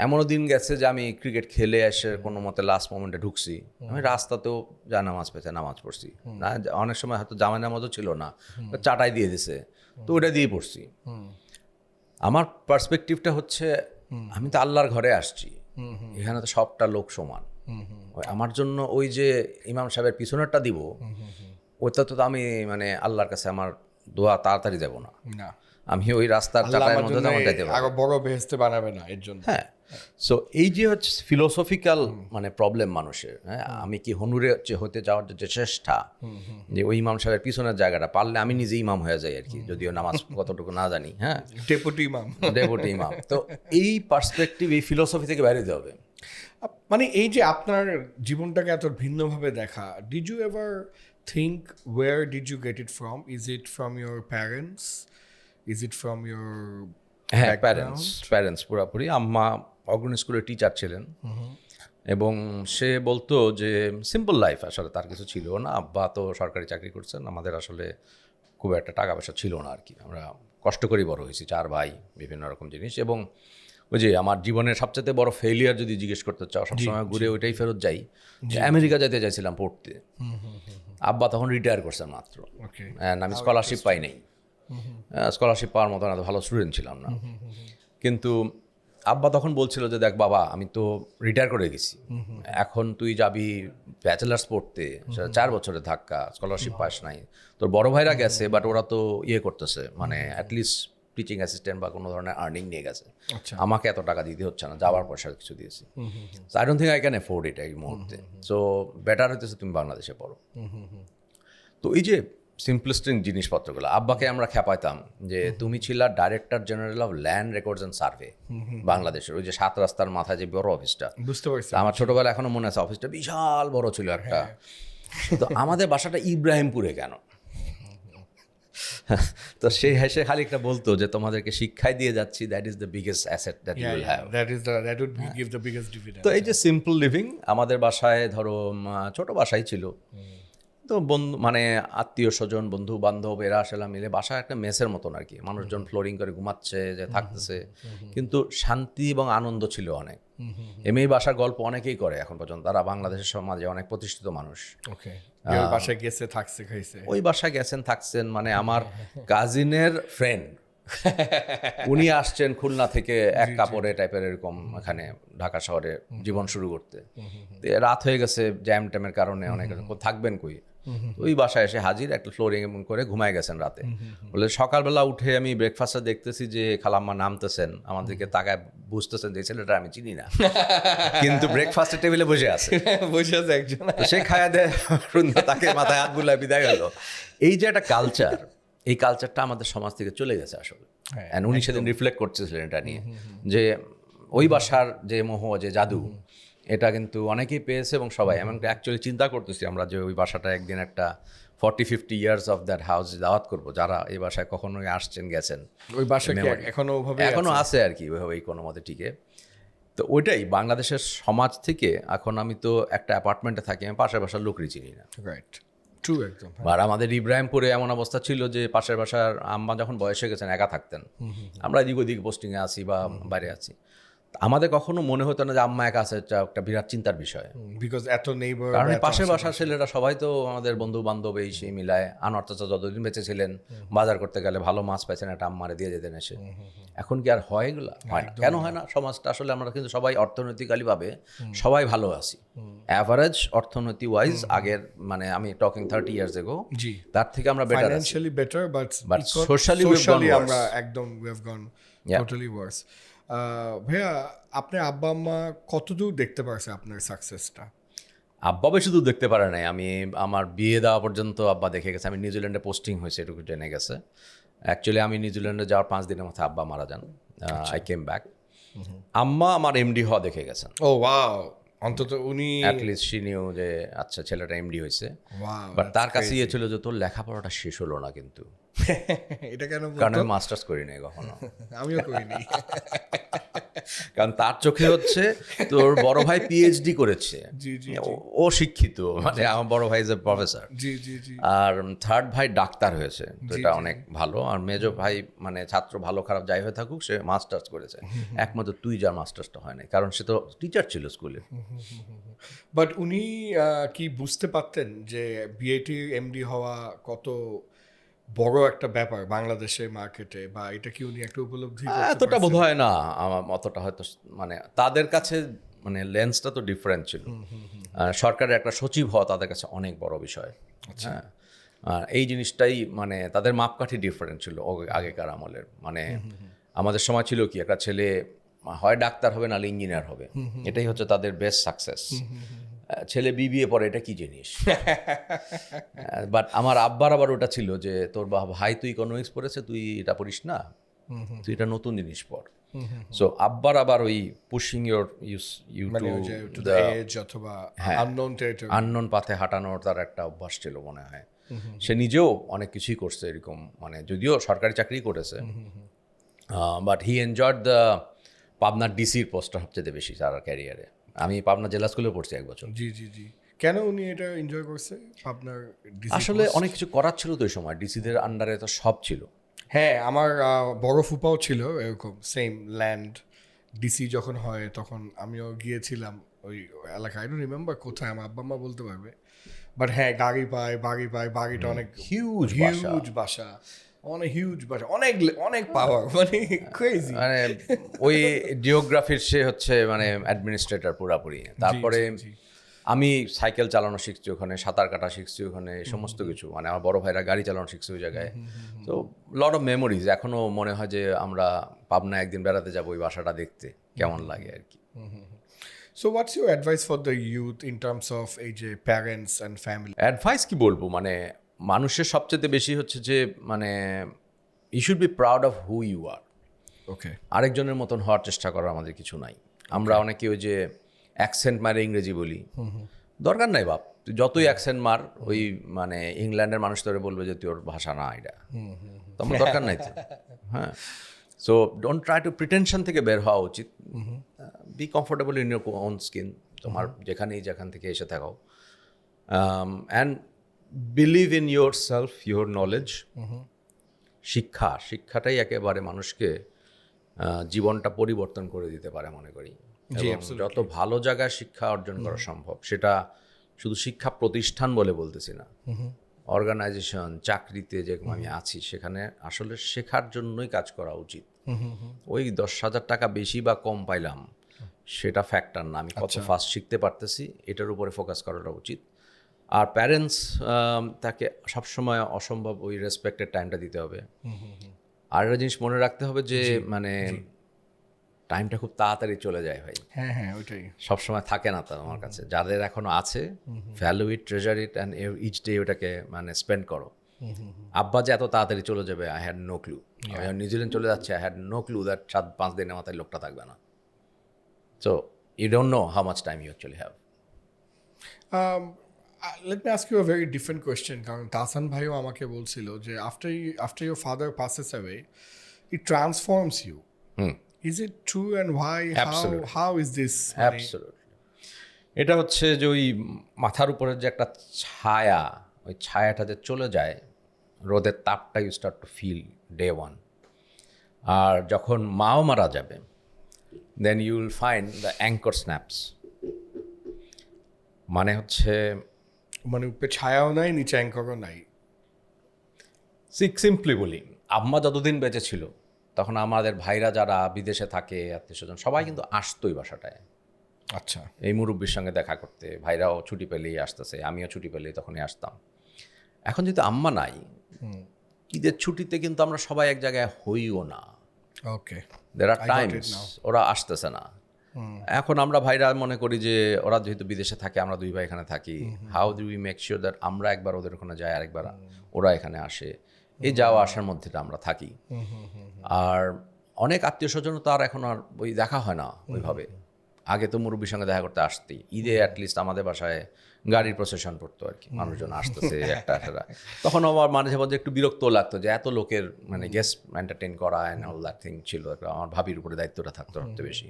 এমনও দিন গেছে যে আমি ক্রিকেট খেলে এসে কোনো মতে লাস্ট মোমেন্টে ঢুকছি, আমি রাস্তাতেও যা নামাজ পেয়েছে নামাজ পড়ছি না। অনেক সময় হয়তো জামা নামাজও ছিল না, চাটাই দিয়ে দিছে, তো ওটা দিয়ে পড়ছি। আমার পার্সপেক্টিভটা হচ্ছে আমি তো আল্লাহর ঘরে আসছি, এখানে তো সবটা লোক সমান। ওই আমার জন্য ওই যে ইমাম সাহেবের পিছনেরটা দিব, ওইটা তো আমি মানে আল্লাহর কাছে আমার দোয়া তাড়াতাড়ি যাব না, না, আমি ওই রাস্তার আল্লাহ চাটাইয়ের আমার মধ্যে জন্য তেমন যাইতে পারবো। আরো বড় বেহেশতে বানাবে না এর জন্য। হ্যাঁ, সো এই যে হচ্ছে ফিলোসফিক্যাল মানে প্রবলেম মানুষের, হ্যাঁ, আমি কি হনুরে হতে যাওয়ার যে চেষ্টা, যে ওই ইমাম সাহেবের পিছনের জায়গাটা পারলে আমি নিজে ইমাম হয়ে যাই আর কি, যদিও নামাজ কতটুকু না জানি, হ্যাঁ, ডেপুটি ইমাম। ডেপুটি ইমাম। তো এই পার্সপেক্টিভ, এই ফিলোসফি থেকে বাইরে যেতে হবে। মানে এই যে আপনার জীবনটাকে এত ভিন্নভাবে দেখা, did you ever think where did you get it from? Is it from your parents? Is it from your হ্যাঁ, প্যারেন্টস পুরাপুরি। আম্মা অগ্রণী স্কুলের টিচার ছিলেন এবং সে বলতো যে সিম্পল লাইফ, আসলে তার কিছু ছিল না। আব্বা তো সরকারি চাকরি করছেন, আমাদের আসলে খুব একটা টাকা পয়সা ছিল না আর কি, আমরা কষ্ট করেই বড় হয়েছি, 4 ভাই, বিভিন্ন রকম জিনিস। এবং ওই যে আমার জীবনের সবচেয়ে বড় ফেলিয়ার যদি জিজ্ঞেস করতে চাও, সবসময় ঘুরে ওইটাই ফেরত যাই, যে আমেরিকা যেতে চাইছিলাম পড়তে। আব্বা তখন রিটায়ার করছেন মাত্র, অ্যান্ড আমি স্কলারশিপ পাই নাই। স্কলারশিপ পাওয়ার মতো এত ভালো স্টুডেন্ট ছিলাম না, কিন্তু আব্বা তখন বলছিল যে দেখ বাবা, আমি তো রিটায়ার করে গেছি, এখন তুই যাবি ব্যাচেলার্স পড়তে, 4 বছরের ধাক্কা, স্কলারশিপ পাস নাই। তোর বড় ভাইরা গেছে, বাট ওরা তো ইয়ে করতেছে, মানে অ্যাটলিস্ট টিচিং অ্যাসিস্ট্যান্ট বা কোনো ধরনের আর্নিং নিয়ে গেছে, আমাকে এত টাকা দিতে হচ্ছে না, যাওয়ার পয়সা কিছু দিয়েছি। I don't think I can afford it এই মুহূর্তে, সো বেটার হইতেছে তুমি বাংলাদেশে পড়ো। তো এই যে সিম্পলিস্টিক জিনিসপত্রগুলো আব্বাকে আমরা খেপাইতাম যে তুমি ছিলা director general of land records and survey বাংলাদেশের, ওই যে 7 রাস্তার মাথায় যে বড় অফিসটা, বুঝতে পারছি। আমার ছোটবেলা এখনো মনে আছে, অফিসটা বিশাল বড় ছিল একটা। তো আমাদের বাসাটা ইব্রাহিমপুরে কেন? তো সে হেসে খালিকটা বলতো যে তোমাদেরকে শিক্ষাই দিয়ে যাচ্ছি, that is the biggest asset that you will have. That would give the biggest dividend. তো এই যে সিম্পল লিভিং আমাদের বাসায়, ধরো ছোট বাসাই ছিল, তো বন্ধু মানে আত্মীয় স্বজন, বন্ধু বান্ধব, এরা আসলে মিলে বাসা একটা মেসের মতন আর কি, মানুষজন ফ্লোরিং করে ঘুমাচ্ছে, যে থাকতেছে, কিন্তু শান্তি এবং আনন্দ ছিল অনেক। এই বাসার গল্প অনেকেই করে এখন পর্যন্ত, তারা বাংলাদেশের সমাজে অনেক প্রতিষ্ঠিত মানুষ। বাসায় গেছে, থাকছে, খাইছে। ওই বাসায় গেছেন, থাকছেন, মানে আমার কাজিনের ফ্রেন্ড উনি আসছেন খুলনা থেকে এক কাপড়ে টাইপের এরকম এখানে ঢাকা শহরে জীবন শুরু করতে। রাত হয়ে গেছে জ্যাম ট্যামের কারণে, অনেক থাকবেন কই, ওই বাসায় এসে হাজির, একটা ফ্লোরিং করে ঘুমায় গেছেন রাতে। বলে সকালবেলা উঠে আমি ব্রেকফাস্টে দেখতেছি যে খালাম্মা নামতেছেন, আমাদেরকে তাকায়, বুঝতেছেন যে ছেলেটা আমি চিনি না, কিন্তু ব্রেকফাস্টের টেবিলে বসে আছে, বসে আছে একজন, সে খায়া দেয়, তাকে মাথায় হাত বুলায় বিদায় হলো। এই যে একটা কালচার, এই কালচারটা আমাদের সমাজ থেকে চলে গেছে আসলে। অ্যান্ড উনি সেদিন রিফ্লেক্ট করতেছিলেন এটা নিয়ে, যে ওই বাসার যে মোহ, যে জাদু, এটা কিন্তু অনেকেই পেয়েছে এবং সবাই। এমন অ্যাকচুয়ালি চিন্তা করতেছি আমরা যে ওই বাসাটা একদিন একটা 40-50 ইয়ার্স অফ দ্যাট হাউস দাওয়াত করবো, যারা এই বাসায় কখনোই আসছেন গেছেন। ওই বাসা এখনো আছে আর কি, ওইভাবেই কোনো মতে টিকে। তো ওইটাই বাংলাদেশের সমাজ থেকে। এখন আমি তো একটা অ্যাপার্টমেন্টে থাকি, আমি পাশের বাসার লোকই চিনি না। রাইট, ট্রু, একদম। আর আমাদের ইব্রাহিমপুরে এমন অবস্থা ছিল যে পাশের বাসার আম্মা যখন বয়স হয়ে গেছেন, একা থাকতেন, আমরা এদিক ওদিক পোস্টিংয়ে আছি বা বাইরে আছি, আমাদের কখনো মনে হতো না যে আম্মা একা আছে, একটা বিরাট চিন্তার বিষয়। বিকজ এত নেইবার, কারণ পাশের বাসার ছেলেরা সবাই তো আমাদের বন্ধু বান্ধব, এই সেই মিলায়। আনোয়ার চাচা যতদিন বেঁচে ছিলেন, বাজার করতে গেলে ভালো মাছ পাইছেন, একটা আম্মারে দিয়ে যেতেন এসে। এখন কি আর হয় এগুলা? হয় না। কেন হয় না? সমাজটা আসলে আমরা কিন্তু সবাই অর্থনৈতিকভাবে ভাবে সবাই ভালো আছি, অ্যাভারেজ অর্থনৈতিক ওয়াইজ আগের, মানে আমি টকিং 30 ইয়ার্স এগো, তার থেকে আমরা better, financially better, but socially আমরা একদম we have gone totally worse. ভাইয়া, আপনার আব্বা আম্মা কতদূর দেখতে পারছে আপনার সাকসেসটা? আব্বা বেশি দূর দেখতে পারে নাই। আমি আমার বিয়ে দেওয়া পর্যন্ত আব্বা দেখে গেছে। আমি নিউজিল্যান্ডে পোস্টিং হয়েছে, এটুকু জেনে গেছে। অ্যাকচুয়ালি আমি নিউজিল্যান্ডে যাওয়ার 5 দিনের মধ্যে আব্বা মারা যান। I came back. আম্মা আমার এমডি হওয়া দেখে গেছেন। ও ওয়াও, অন্তত উনি অ্যাটলিস্ট সি নিউ যে আচ্ছা ছেলেটা এমডি হয়েছে। বাট তার কাছে ইয়ে ছিল যে তোর লেখাপড়াটা শেষ হলো না কিন্তু। এটা কেন? কারণ আমি মাস্টার্স করি নাই কখনো। আমিও করিনি। কারণ তার চোখে হচ্ছে তোর বড় ভাই পিএইচডি করেছে, ও শিক্ষিত, মানে আমার বড় ভাই ইজ এ প্রফেসর, আর থার্ড ভাই ডাক্তার হয়েছে, তো এটা অনেক ভালো। আর মেজো ভাই মানে ছাত্র ভালো খারাপ যাই হয়ে থাকুক, সে মাস্টার্স করেছে। একমাত্র তুই যার মাস্টার্সটা হয় নাই, কারণ সে তো টিচার ছিল স্কুলে। বাট উনি কি বুঝতে পারতেন যে বিআইটি এমডি হওয়া কত বড় একটা ব্যাপার বাংলাদেশের মার্কেটে, বা এটা কি উনি একটা উপলব্ধি? এতটা বোধ হয় না, অতটা হয়তো, মানে তাদের কাছে মানে লেন্সটা তো ডিফারেন্ট ছিল। সরকারের একটা সচিব হওয়া তাদের কাছে অনেক বড় বিষয়। হ্যাঁ, এই জিনিসটাই মানে তাদের মাপকাঠি ডিফারেন্ট ছিল আগেকার আমলের। মানে আমাদের সময় ছিল কি, একটা ছেলে হয় ডাক্তার হবে নাহলে ইঞ্জিনিয়ার হবে, এটাই হচ্ছে তাদের বেস্ট সাকসেস। ছেলে বিবিএ পড়ে, এটা কি জিনিস? বাট আমার আব্বার আবার ওটা ছিল যে তোর ভাই তুই ইকোনমিক্স পড়েছে, তুই এটা পড়িস না, তুই এটা নতুন জিনিস পড়। সো আব্বার আবার ওই pushing you to the edge অথবা আননোন টেরিটরি, আননোন পাথে হাঁটানোর তার একটা অভ্যাস ছিল মনে হয়। সে নিজেও অনেক কিছুই করছে এরকম, মানে যদিও সরকারি চাকরি করেছে, বাট হি এনজয়েড দ্য পাবনার ডিসির পোস্টটা সবচেয়ে বেশি তার ক্যারিয়ারে। আমি পাবনা জেলা স্কুলে পড়ছি 1 বছর। জি জি জি। কেন উনি এটা এনজয় করছে আপনার? আসলে অনেক কিছু করার ছিল তো ওই সময়, ডিসিদের আন্ডারে তো সব ছিল। হ্যাঁ, আমার বড় ফুপাও ছিল এরকম সেম ল্যান্ড ডিসি যখন হয় তখন আমিও গিয়েছিলাম ওই এলাকায়। আই ডোন্ট রিমেম্বার কোথায়, আমার আব্বা আম্মা বলতে পারবে। বাট হ্যাঁ, গাড়ি পায়, বাড়িটা অনেক হিউজ বাসা, অনেক হিউজ বাসা, অনেক অনেক পাওয়ার, মানে ক্রেজি। মানে ওই জিওগ্রাফির সে হচ্ছে মানে অ্যাডমিনিস্ট্রেটর পুরাপুরি। তারপরে আমি সাইকেল চালানো শিখছি ওখানে, সাঁতার কাটা শিখছি ওখানে, সমস্ত কিছু। মানে আমার বড় ভাইরা গাড়ি চালানো শিখছে ওই জায়গায়। তো লট অফ মেমোরিজ। এখনও মনে হয় যে আমরা পাবনা একদিন বেড়াতে যাবো, ওই বাসাটা দেখতে কেমন লাগে আর কি। So what's your advice for the youth in terms of এই যে প্যারেন্টস অ্যান্ড ফ্যামিলি? অ্যাডভাইস কি বলবো, মানে মানুষের সবচেয়ে বেশি হচ্ছে যে মানে you should be proud of who you are. Okay. আরেকজনের মতন হওয়ার চেষ্টা করার আমাদের কিছু নাই। আমরা অনেকে ওই যে অ্যাকসেন্ট মারে ইংরেজি বলি, দরকার নাই বাপ, তুই যতই অ্যাকসেন্ট মার, ওই মানে ইংল্যান্ডের মানুষ তোরে বলবে যে তোর ভাষা না এটা, তোমার দরকার নাই তো। হ্যাঁ, সো ডোন্ট ট্রাই টু প্রিটেনশন থেকে বের হওয়া উচিত। B comfortable in your own skin, তোমার যেখান থেকে এসে থাকো, and believe in your self, your knowledge. শিক্ষাটাই একেবারে মানুষকে জীবনটা পরিবর্তন করে দিতে পারে মনে করি। এবং যত ভালো জায়গায় শিক্ষা অর্জন করা সম্ভব, সেটা শুধু শিক্ষা প্রতিষ্ঠান বলে বলতেছি না, অর্গানাইজেশন, চাকরিতে যে আমি আছি সেখানে আসলে শেখার জন্যই কাজ করা উচিত। ওই 10,000 টাকা বেশি বা কম পাইলাম সেটা ফ্যাক্টর না, আমি কত ফাস্ট শিখতে পারতেছি এটার উপরে ফোকাস করাটা উচিত। আর প্যারেন্টস তাকে সবসময় অসম্ভব ওই রেসপেক্টের টাইমটা দিতে হবে। আর একটা জিনিস মনে রাখতে হবে যে মানে টাইমটা খুব তাড়াতাড়ি চলে যায় ভাই। হ্যাঁ হ্যাঁ, ওইটাই, সবসময় থাকে না তো আমার কাছে। যাদের এখনো আছে, value it, treasure it, and each day ওটাকে মানে স্পেন্ড করো। আব্বা যে এত তাড়াতাড়ি চলে যাবে, I had no clue. New Zealand চলে যাচ্ছে, I had no clue that 7-5 দিনের মাথায় লোকটা থাকবে না। So you don't know how much time you actually have. let me ask you a very different question, কারণ তাহসান ভাইও আমাকে বলছিল যে after your father passes away, it transforms you. Is it true, and why? Absolutely. How is this? Absolutely. এটা হচ্ছে যে ওই মাথার উপরের যে একটা ছায়া, ওই ছায়াটা যে চলে যায়, রোদের তাপটা you start to feel day one. আর যখন মাও মারা যাবে, then you will find the anchor snaps. মানে হচ্ছে মানে উপরে ছায়াও নাই, নিচে অ্যাঙ্করও নাই। সিম্পলি বলি, আম্মা যতদিন বেঁচে ছিল তখন আমাদের ভাইরা যারা বিদেশে থাকে, আত্মীয় স্বজন, সবাই কিন্তু আসতোই বাসাটায়। আচ্ছা, এই মুরব্বির সঙ্গে দেখা করতে। ভাইরাও ছুটি পেলেই আসতেছে, আমিও ছুটি পেলেই তখনই আসতাম। এখন যেহেতু আম্মা নাই, ঈদের ছুটিতে কিন্তু আমরা সবাই এক জায়গায় হইও না। ওকে, দেয়ার আর টাইমস ওরা আসতেছে না। এখন আমরা ভাইরা মনে করি যে ওরা যেহেতু বিদেশে থাকে, আমরা 2 ভাই এখানে থাকি, how do we make sure that আমরা একবার ওদের ওখানে যাই, আরেকবার ওরা এখানে আসে, এই যাওয়া আসার মধ্যে আমরা থাকি। আর অনেক আত্মীয় স্বজন তো আর এখন আর ওই দেখা হয় না ওইভাবে। আগে তো মুরব্বীর সঙ্গে দেখা করতে আসতেই, ঈদে অ্যাটলিস্ট আমাদের বাসায় গাড়ির প্রসেশন পড়তো আর কি, মানুষজন আসতেছে একটা। তখন আমার মাঝে মাঝে একটু বিরক্ত লাগতো যে এত লোকের মানে গেস্ট এন্টারটেইন করা অ্যান্ড অল দ্যাট থিং ছিল। আমার ভাবির উপরে দায়িত্বটা থাকতো সবচেয়ে বেশি,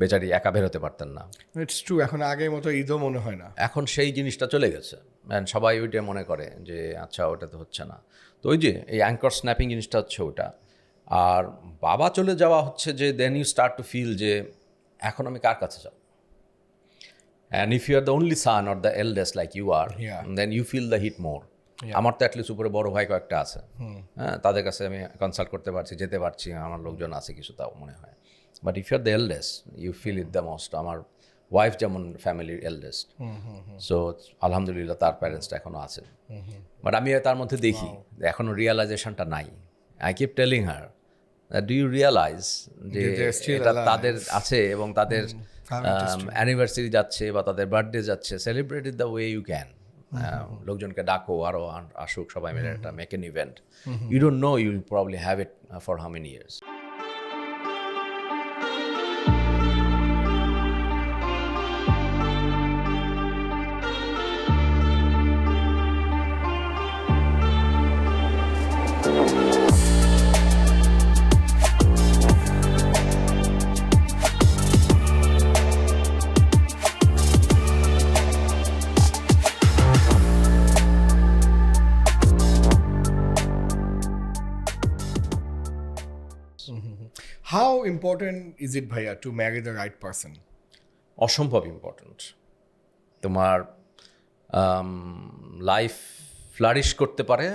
বেচারি একা বেরোতে পারতেন না। ইটস ট্রু, এখন আগের মতো ঈদও মনে হয় না। এখন সেই জিনিসটা চলে গেছে, অ্যান্ড সবাই ওইটা মনে করে যে আচ্ছা ওটা তো হচ্ছে না। তো ওই যে এই অ্যাঙ্কর স্ন্যাপিং জিনিসটা হচ্ছে ওটা। আর বাবা চলে যাওয়া হচ্ছে যে then you start to feel যে এখন আমি কার কাছে যাব। And if you are the only son or the eldest like you are, then you feel the heat more. আমার তো অ্যাটলিস্ট উপরে বড় ভাই কয়েকটা আছে, হ্যাঁ, তাদের কাছে আমি কনসাল্ট করতে পারছি, যেতে পারছি, আমার লোকজন আছে কিছু, তাও মনে হয়। But if you are the eldest, you feel it the most. আমার ওয়াইফ যেমন ফ্যামিলির এল্ডেস্ট, সো আলহামদুলিল্লাহ তার প্যারেন্টসটা এখনও আছেন। বাট আমি তার মধ্যে দেখি এখনও রিয়েলাইজেশনটা নাই। I keep telling her, do you realize যে they're still এটা alive. তাদের আছে এবং তাদের অ্যানিভার্সারি যাচ্ছে বা তাদের বার্থডে যাচ্ছে, celebrate it the way you can. লোকজনকে ডাকো, আরও আসুক, সবাই মিলে একটা make an event. You don't know you will probably have it for how many years. How important is it, Bhaiya, to marry the right person? অসম্ভব important. তোমার life flourish করতে পারে,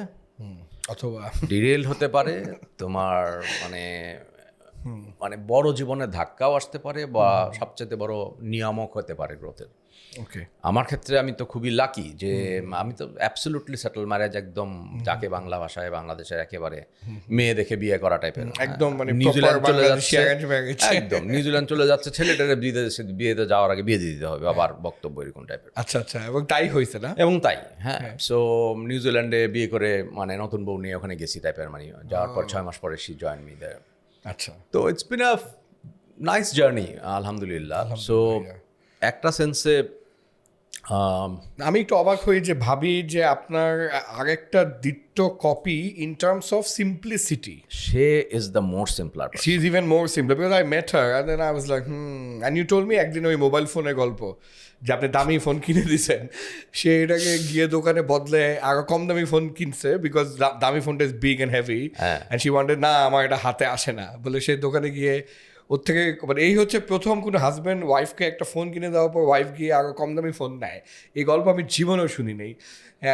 অথবা ডিরেল হতে পারে, তোমার মানে মানে বড় জীবনে ধাক্কাও আসতে পারে, বা সবচেয়ে বড় নিয়ামক হতে পারে গ্রোথের। ওকে, আমার ক্ষেত্রে আমি তো খুবই লাকি যে আমি তো অ্যাবসলিউটলি সেটেল ম্যারেজ, একদম যাকে বাংলা ভাষায় বাংলাদেশের একেবারে মেয়ে দেখে বিয়ে করা টাইপের। একদম মানে নিউজিল্যান্ড proper চলে Bangladeshi যাচ্ছে, arranged marriage. একদম নিউজিল্যান্ড চলে যাচ্ছে, ছেলেটারে বিয়েতে যাওয়ার আগে বিয়ে দিয়ে দিতে হবে, আবার বক্তব্য এরকম টাইপের। আচ্ছা আচ্ছা, এবং তাই হয়েছে না? এবং তাই, হ্যাঁ। সো নিউজিল্যান্ডে বিয়ে করে মানে নতুন বউ নিয়ে ওখানে গেছি টাইপের, মানে যাওয়ার পর 6 মাস পরে শি জয়েন মি দেয়ার। আচ্ছা, তো it's been a nice journey আলহামদুলিল্লাহ। সো একটা সেন্সে আমি একটু অবাক হই যে ভাবি যে আপনার আরেকটা দ্বিতীয় copy in terms of simplicity, say is the more simpler. she is even more simpler because I met her and then I was like and you told me একদিন ওই মোবাইল ফোনের গল্প যে আপনি দামি ফোন কিনে দিয়েছেন, সে এটাকে গিয়ে দোকানে বদলে আরো কম দামি ফোন কিনছে বিকজ দামি ফোনটা is big and heavy and she wanted না আমার এটা হাতে আসে না বলে সে দোকানে গিয়ে ওর থেকে মানে এই হচ্ছে প্রথম কোনো হাজব্যান্ড ওয়াইফকে একটা ফোন কিনে দেওয়ার পর ওয়াইফ গিয়ে আরো কম দামি ফোন নেয়। এই গল্প আমি জীবনেও শুনি নেই।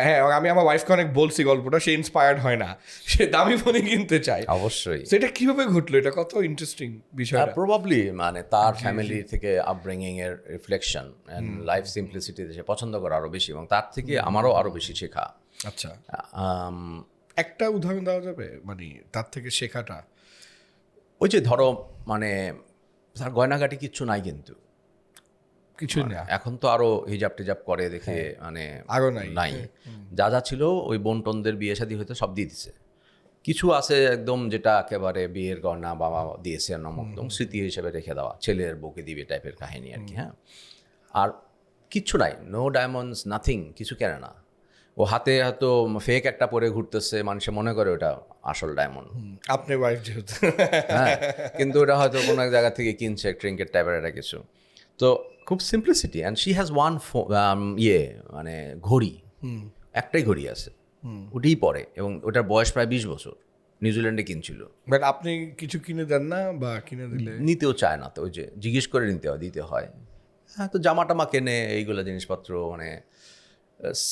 হ্যাঁ, আমি আমার ওয়াইফকে অনেক বলছি গল্পটা, সে ইন্সপায়ার্ড হয় না, সে দামি ফোনই কিনতে চায়। অবশ্যই সেটা কিভাবে ঘটলো, এটা কত ইন্টারেস্টিং বিষয়। প্রবাবলি মানে তার ফ্যামিলি থেকে আপব্রিঙ্গিং এর রিফ্লেকশন অ্যান্ড লাইফ সিম্পলিসিটি সে পছন্দ করে আরো বেশি, এবং তার থেকে আমারও আরো বেশি শেখা। আচ্ছা, একটা উদাহরণ দেওয়া যাবে মানে তার থেকে শেখাটা? ওই যে ধরো মানে তার গয়নাগাটি কিচ্ছু নাই, কিন্তু কিছুই না, এখন তো আরো হিজাব টিজাব করে দেখে মানে আরো নাই। যা যা ছিল ওই বোনটনদের বিয়ে শাদী হয়তো সব দিয়ে দিছে। কিছু আছে একদম যেটা একেবারে বিয়ের গয়না বাবা দিয়েছে নমকদম স্মৃতি হিসেবে রেখে দেওয়া, ছেলের বউকে দিবে টাইপের কাহিনী আর কি। হ্যাঁ, আর কিচ্ছু নাই, নো ডায়মন্ডস, নাথিং, কিছু কেনে না। ও হাতে হয়তো ফেক একটা পরে ঘুরতেছে, মানুষে মনে করে ওটা আসল ডায়মন্ড। আপনার ওয়াইফ যেহেতু, হ্যাঁ, কিন্তু ওটা হয়তো কোনো এক জায়গা থেকে কিনছে, ট্রিঙ্কেট টাইপের একটা কিছু। তো খুব simplicity. And she has one মানে ঘড়ি, একটাই ঘড়ি আছে, ওটাই পরে, এবং ওটার বয়স প্রায় 20 বছর, নিউজিল্যান্ডে কিনছিল। বাট আপনি কিছু কিনে দেন না, বা কিনে দিলে নিতেও চায় না, তো ওই যে জিজ্ঞেস করে দিতে হয়। হ্যাঁ, তো জামা টামা কেনে, এইগুলো জিনিসপত্র মানে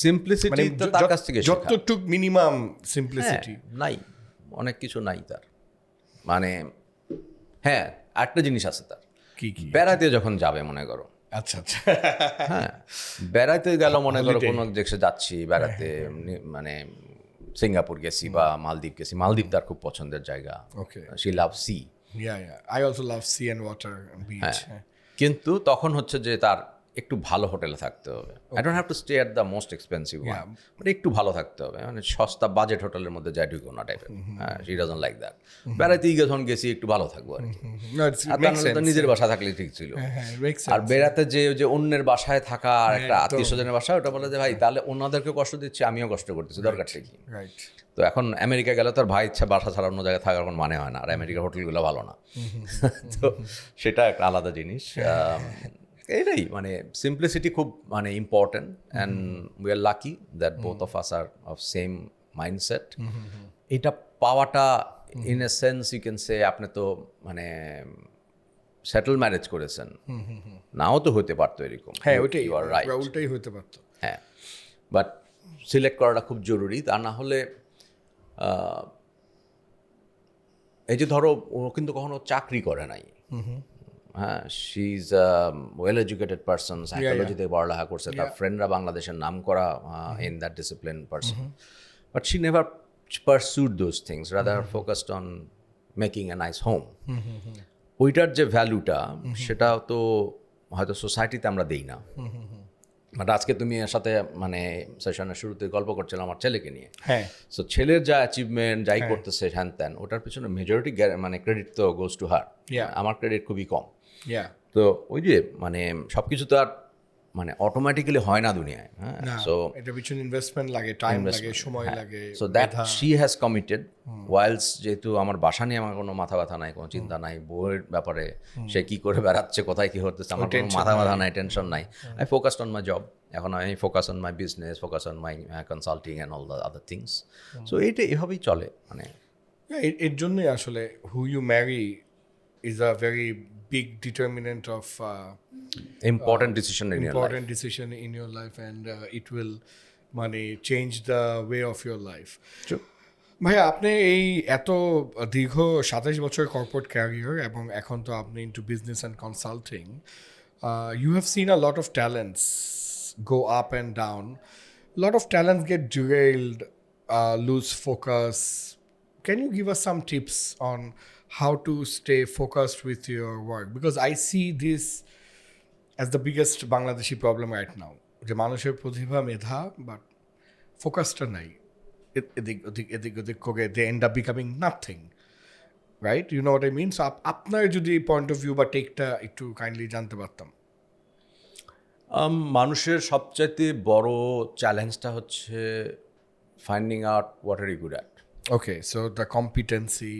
সিম্পলিসিটি তো তার কাছ থেকে শেখা। যতটুক মিনিমাম সিম্পলিসিটি নাই, অনেক কিছু নাই তার। মানে হ্যাঁ, একটা জিনিস আছে তার, কি বেড়াতে যখন যাবে মনে করো, আচ্ছা আচ্ছা, হ্যাঁ বেড়াতে গেল মনে করো, কোনো দেশে যাচ্ছি বেড়াতে, মানে সিঙ্গাপুর গেছি বা মালদ্বীপ গেছি, মালদ্বীপ তার খুব পছন্দের জায়গা। Okay, she love sea. I also love sea and water and beach. কিন্তু তখন হচ্ছে যে তার একটু ভালো হোটেলে থাকতে হবে। I don't have to stay at the most expensive one, but একটু ভালো থাকতে হবে, মানে সস্তা বাজেট হোটেলের মধ্যে যাই ঢুকো না টাইপের। হ্যাঁ, শি ডাজন্ট লাইক দ্যাট। বেড়াতেই যখন গেছি একটু ভালো থাকবো আর কি। আর তার নিজের বাসা থাকলে ঠিক ছিল। আর বেড়াতে যে অন্যের বাসায় থাকা আর একটা আত্মীয় স্বজনের বাসায়, ওটা বলে যে ভাই তাহলে ওনাদেরকে কষ্ট দিচ্ছি, আমিও কষ্ট করতেছি, দরকারটা কি? তো এখন আমেরিকা গেলে তার ভাই ইচ্ছা বাসা ছাড়া অন্য জায়গায় থাকার কোনো মানে হয় না, আর আমেরিকার হোটেলগুলো ভালো না। তো সেটা একটা আলাদা জিনিস। এটাই মানে সিম্পলিসিটি খুব মানে important, and we are lucky that both of us are of same mindset. এটা পাওয়াটা in a sense you can say, আপনি তো মানে সেটেল ম্যারেজ করেছেন, নাও তো হতে পারতো এরকম। হ্যাঁ, ওইটাই ইউ আর রাইট, ওইটাই হতে পারতো। হ্যাঁ, বাট সিলেক্ট করাটা খুব জরুরি। তা না হলে এই যে ধরো ও কিন্তু কখনো চাকরি করে নাই, হ্যাঁ, she is well educated person, সাইকোলজিতে পড়ালেখা করছে, তার ফ্রেন্ডরা বাংলাদেশের নাম করা in that discipline person, but she never pursued those things, rather focused on making a nice home. ওইটার যে ভ্যালুটা সেটা তো হয়তো সোসাইটিতে আমরা দিই না। বাট আজকে তুমি এর সাথে মানে সেশনের শুরুতে গল্প করছিলাম আমার ছেলেকে নিয়ে, হ্যাঁ সো ছেলের যা অ্যাচিভমেন্ট যাই করতেছে হ্যান ত্যান, ওটার পিছনে মেজরিটি মানে ক্রেডিট তো গোজ টু হার। আমার ক্রেডিট খুবই কম। তো ওই যে মানে সব কিছু তো আর মানে অটোমেটিক্যালি হয় না দুনিয়ায়। হ্যাঁ, সো এটা পিছনে ইনভেস্টমেন্ট লাগে, টাইম লাগে, সময় লাগে। So that she has committed ওয়াইলস, যেহেতু আমার বাসা নিয়ে আমার কোনো মাথা ব্যথা নাই, কোনো চিন্তা নাই, বইয়ের ব্যাপারে সে কি করে বেড়াচ্ছে, কোথায় কি হতেছে, আমার কোনো মাথা ব্যথা নাই, টেনশন নাই। I focused on my job. এখন আমি focus on my business, focus on my consulting and all the other things. So এইটা এভাবেই চলে। মানে এর জন্যই আসলে who you marry is a very big determinant of important decision in your life. important decision in your life, and it will মানে change the way of your life. True. ভাইয়া, আপনি এই এত দীর্ঘ 27 বছর কর্পোরেট ক্যারিয়ার এবং এখন তো আপনি into business and consulting, you have seen a lot of talents go up and down. A lot of talents get derailed, lose focus. Can you give us some tips on how to stay focused with your work? Because I see this as the biggest Bangladeshi problem right now. যে মানুষের প্রতিভা, মেধা, but ফোকাসটা নাই, এদিক ওদিক এদিক ওদিক করে they end up becoming nothing, right? You know what I mean? So আপনার যদি পয়েন্ট অফ ভিউ বা টেকটা একটু কাইন্ডলি জানতে পারতাম। মানুষের সবচাইতে বড় চ্যালেঞ্জটা হচ্ছে finding out what are you good at. Okay, so the competency.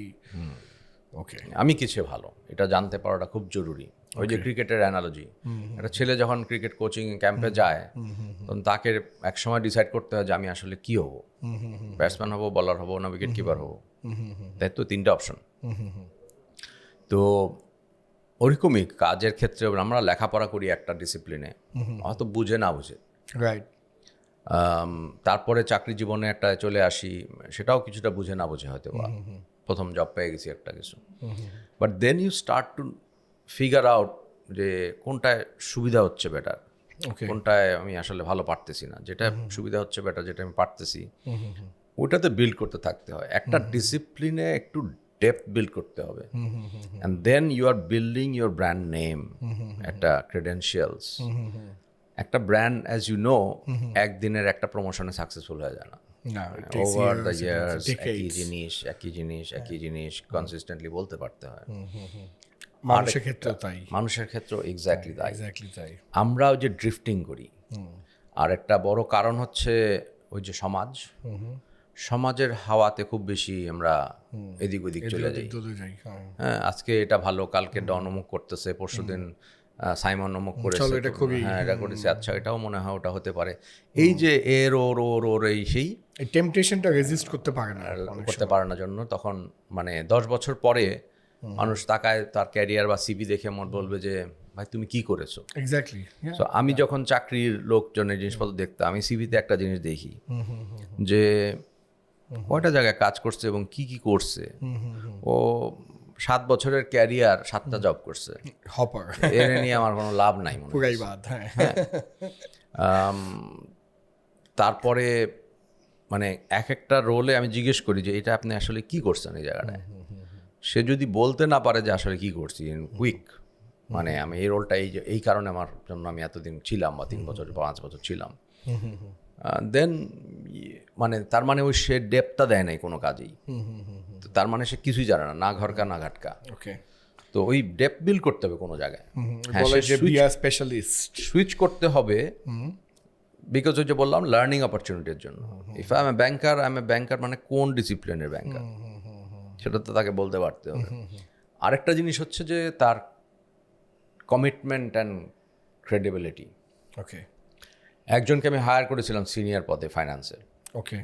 Okay, আমি কিছু ভালো, এটা জানতে পারাটা খুব জরুরি। ওই যে ক্রিকেটের অ্যানালজি, একটা ছেলে যখন ক্রিকেট কোচিং ক্যাম্পে যায় তখন তাকে একসময় ডিসাইড করতে হয় যে আমি আসলে কি হবো, ব্যাটসম্যান হবো, বলার হবো না উইকেট কিপার হবো। তাই তো তিনটা অপশন। তো ওরকমই কাজের ক্ষেত্রে আমরা লেখাপড়া করি একটা ডিসিপ্লিনে, হয়তো বুঝে না বুঝে, রাইট। তারপরে চাকরি জীবনে একটা চলে আসি, সেটাও কিছুটা বুঝে না বুঝে হয়তো বা প্রথম জব পেয়ে গেছি একটা কিছু, but then you start to figure out যে কোনটায় সুবিধা হচ্ছে বেটার, কোনটায় আমি আসলে ভালো পারতেছি না, যেটা সুবিধা হচ্ছে বেটার, যেটা আমি পারতেছি ওটাতে বিল্ড করতে থাকতে হয়। একটা ডিসিপ্লিনে একটু ডেপথ বিল্ড করতে হবে, and then you are building your brand name, একটা ক্রেডেনশিয়ালস। একটা ব্র্যান্ড অ্যাজ ইউ নো একদিনের একটা প্রমোশনে সাকসেসফুল হয়ে যায় না। ওভার দ্য ইয়ার্স একই জিনিস কনসিস্টেন্টলি বলতে পারতে হয়। মানুষের ক্ষেত্রেও এক্স্যাক্টলি তাই। আমরা ওই যে ড্রিফটিং করি। আর একটা বড় কারণ হচ্ছে ওই যে সমাজের হাওয়াতে খুব বেশি আমরা এদিক ওদিক চলে যাই। হ্যাঁ, আজকে এটা ভালো, কালকে ডন অমুক করতেছে, পরশুদিন সাইমন অমুক করেছে, হ্যাঁ এটা করেছে, আচ্ছা এটাও মনে হয় ওটা হতে পারে। এই যে এর ওর এই সেই টেম্পটেশনটা রেজিস্ট করতে পারে না জন্য তখন মানে 10 বছর পরে মানুষ তাকায় তার ক্যারিয়ার বা সিভি দেখে মন বলবে যে ভাই তুমি কি করেছো। এক্স্যাক্টলি। সো আমি যখন চাকরির লোকজনের জিনিসপত্র দেখতাম, আমি সিভিতে একটা জিনিস দেখি যে কয়টা জায়গায় কাজ করছে এবং কি কি করছে। ও 7 বছরের ক্যারিয়ার 7টা জব করছে, হপার। এর নিয়ে আমার কোনো লাভ নাই মনে হয়। তারপরে মানে এক একটা রোলে আমি জিজ্ঞেস করি যে এটা আপনি আসলে কি করছেন এই জায়গাটায়। সে যদি বলতে না পারে যে আসলে কি করছি কুইক, মানে আমি এই রোলটা এই কারণে আমার জন্য আমি এতদিন ছিলাম বা 3 বছর 5 বছর ছিলাম, দেন মানে তার মানে ওই সে ডেপটা দেয় নাই কোনো কাজেই। তো তার মানে সে কিছুই জানে না, না ঘরকা না ঘাটকা। তো ওই ডেপ বিল্ড করতে হবে কোনো জায়গায়, সুইচ করতে হবে, বিকজ ওই যে বললাম লার্নিং অপরচুনিটির জন্য। ইফ আই এম এ ব্যাংকার মানে কোন ডিসিপ্লিনের ব্যাংকার সেটা তো তাকে বলতে পারতে হবে। আরেকটা জিনিস হচ্ছে যে তার কমিটমেন্ট অ্যান্ড ক্রেডিবিলিটি। ওকে, একজনকে আমি হায়ার করেছিলাম সিনিয়র পদে ফাইন্যান্সের। ওকে,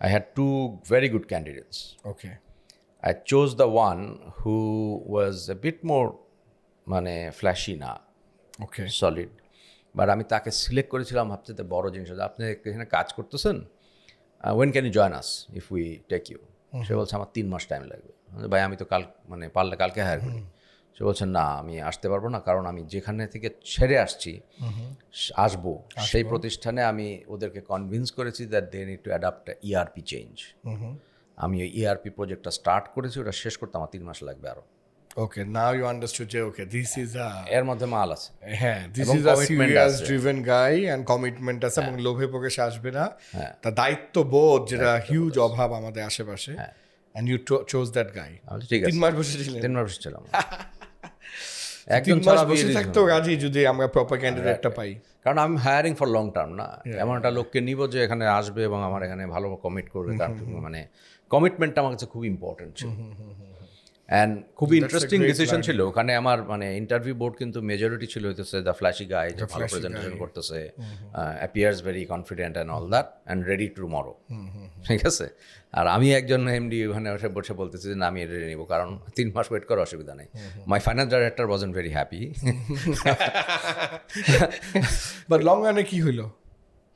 I had 2 very good candidates. Okay. I chose the one who was a bit more মানে ফ্ল্যাশি না, ওকে, সলিড, বাট আমি তাকে সিলেক্ট করেছিলাম সবচেয়ে বড় জিনিস হচ্ছে আপনি এখানে কাজ করতেছেন, when can you join us if we take you. সে বলছে আমার 3 মাস টাইম লাগবে। ভাই আমি তো পারলে কালকে হায়ার করি। সে বলছে না আমি আসতে পারবো না, কারণ আমি যেখানে থেকে ছেড়ে আসছি আসবো সেই প্রতিষ্ঠানে আমি ওদেরকে কনভিন্স করেছি that they need to adapt ERP change. আমি ওই ইআরপি প্রজেক্টটা স্টার্ট করেছি, ওটা শেষ করতে আমার 3 মাস লাগবে আরো। Okay, now you understood যে okay, this is a এর মধ্যে মাল আছে। হ্যাঁ, this এবং is a commitment serious আছে। driven guy and commitment আছে এবং লোভে পড়ে সে আসবে না। তার দায়িত্ববোধ যেটা হিউজ অভাব আমাদের আশেপাশে, and you chose that guy. আমি ঠিক 3 আছে, মাস বসেছিলেন। 3 মাস ছিলাম। 3 একজন মাস ছাড়া বসে বিয়ে থাকতেও রাজি যদি আমরা প্রপার ক্যান্ডিডেটটা পাই। কারণ আমি হায়ারিং ফর লং টার্ম না, এমন একটা লোককে নিব যে এখানে আসবে এবং আমার এখানে ভালো কমিট করবে। তার মানে কমিটমেন্টটা আমার কাছে খুব ইম্পর্টেন্ট ছিল। অ্যান্ড খুবই ইন্টারেস্টিং ডিসিশন ছিল। ওখানে আমার মানে ইন্টারভিউ বোর্ড কিন্তু মেজরিটি ছিল হইতেছে দ্য ফ্ল্যাশি গাই, যে ভালো প্রেজেন্টেশন করতেছে, appears very confident and all that and ready tomorrow, ঠিক আছে। আর আমি একজন এমডি ওখানে বসে বলতেছি যে না আমি রেডি নিব, কারণ 3 মাস ওয়েট করার অসুবিধা নেই। My finance director wasn't very happy. But long রানে কি হইলো?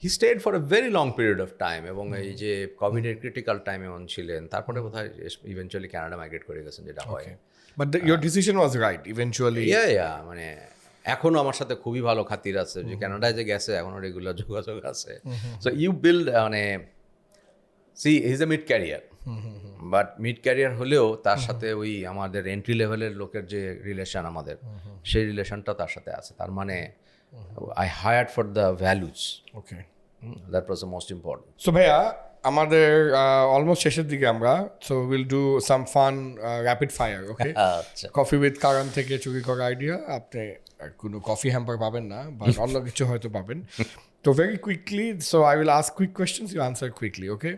He stayed for a very long period of time, এবং এই যে কোভিডের ক্রিটিক্যাল টাইমে উনি ছিলেন, তারপরে বোধহয় ইভেনচুয়ালি কানাডা মাইগ্রেট করে গেছেন, যেটা হয়। But your decision was right eventually. ইয়া মানে এখনও আমার সাথে খুবই ভালো খাতির আছে, যে কানাডায় যে গেছে এখনও রেগুলার যোগাযোগ আছে। সো ইউ বিল্ড মানে she is a mid career, but mid career হলেও তার সাথে ওই আমাদের এন্ট্রি লেভেলের লোকের যে রিলেশন আমাদের, সেই রিলেশনটা তার সাথে আছে। তার মানে I hired for the values, Okay. That was the most important. So ভাইয়া আমাদের অলমোস্ট শেষের দিকে আমরা, so will do some fun rapid fire. Okay, আচ্ছা, কফি উইথ কারণ থেকে চুরি করা আইডিয়া। আপনি কোনো কফি হ্যাম্পার পাবেন না, বা অন্য কিছু হয়তো পাবেন। তো very quickly, so I will ask quick questions, you answer quickly. Okay,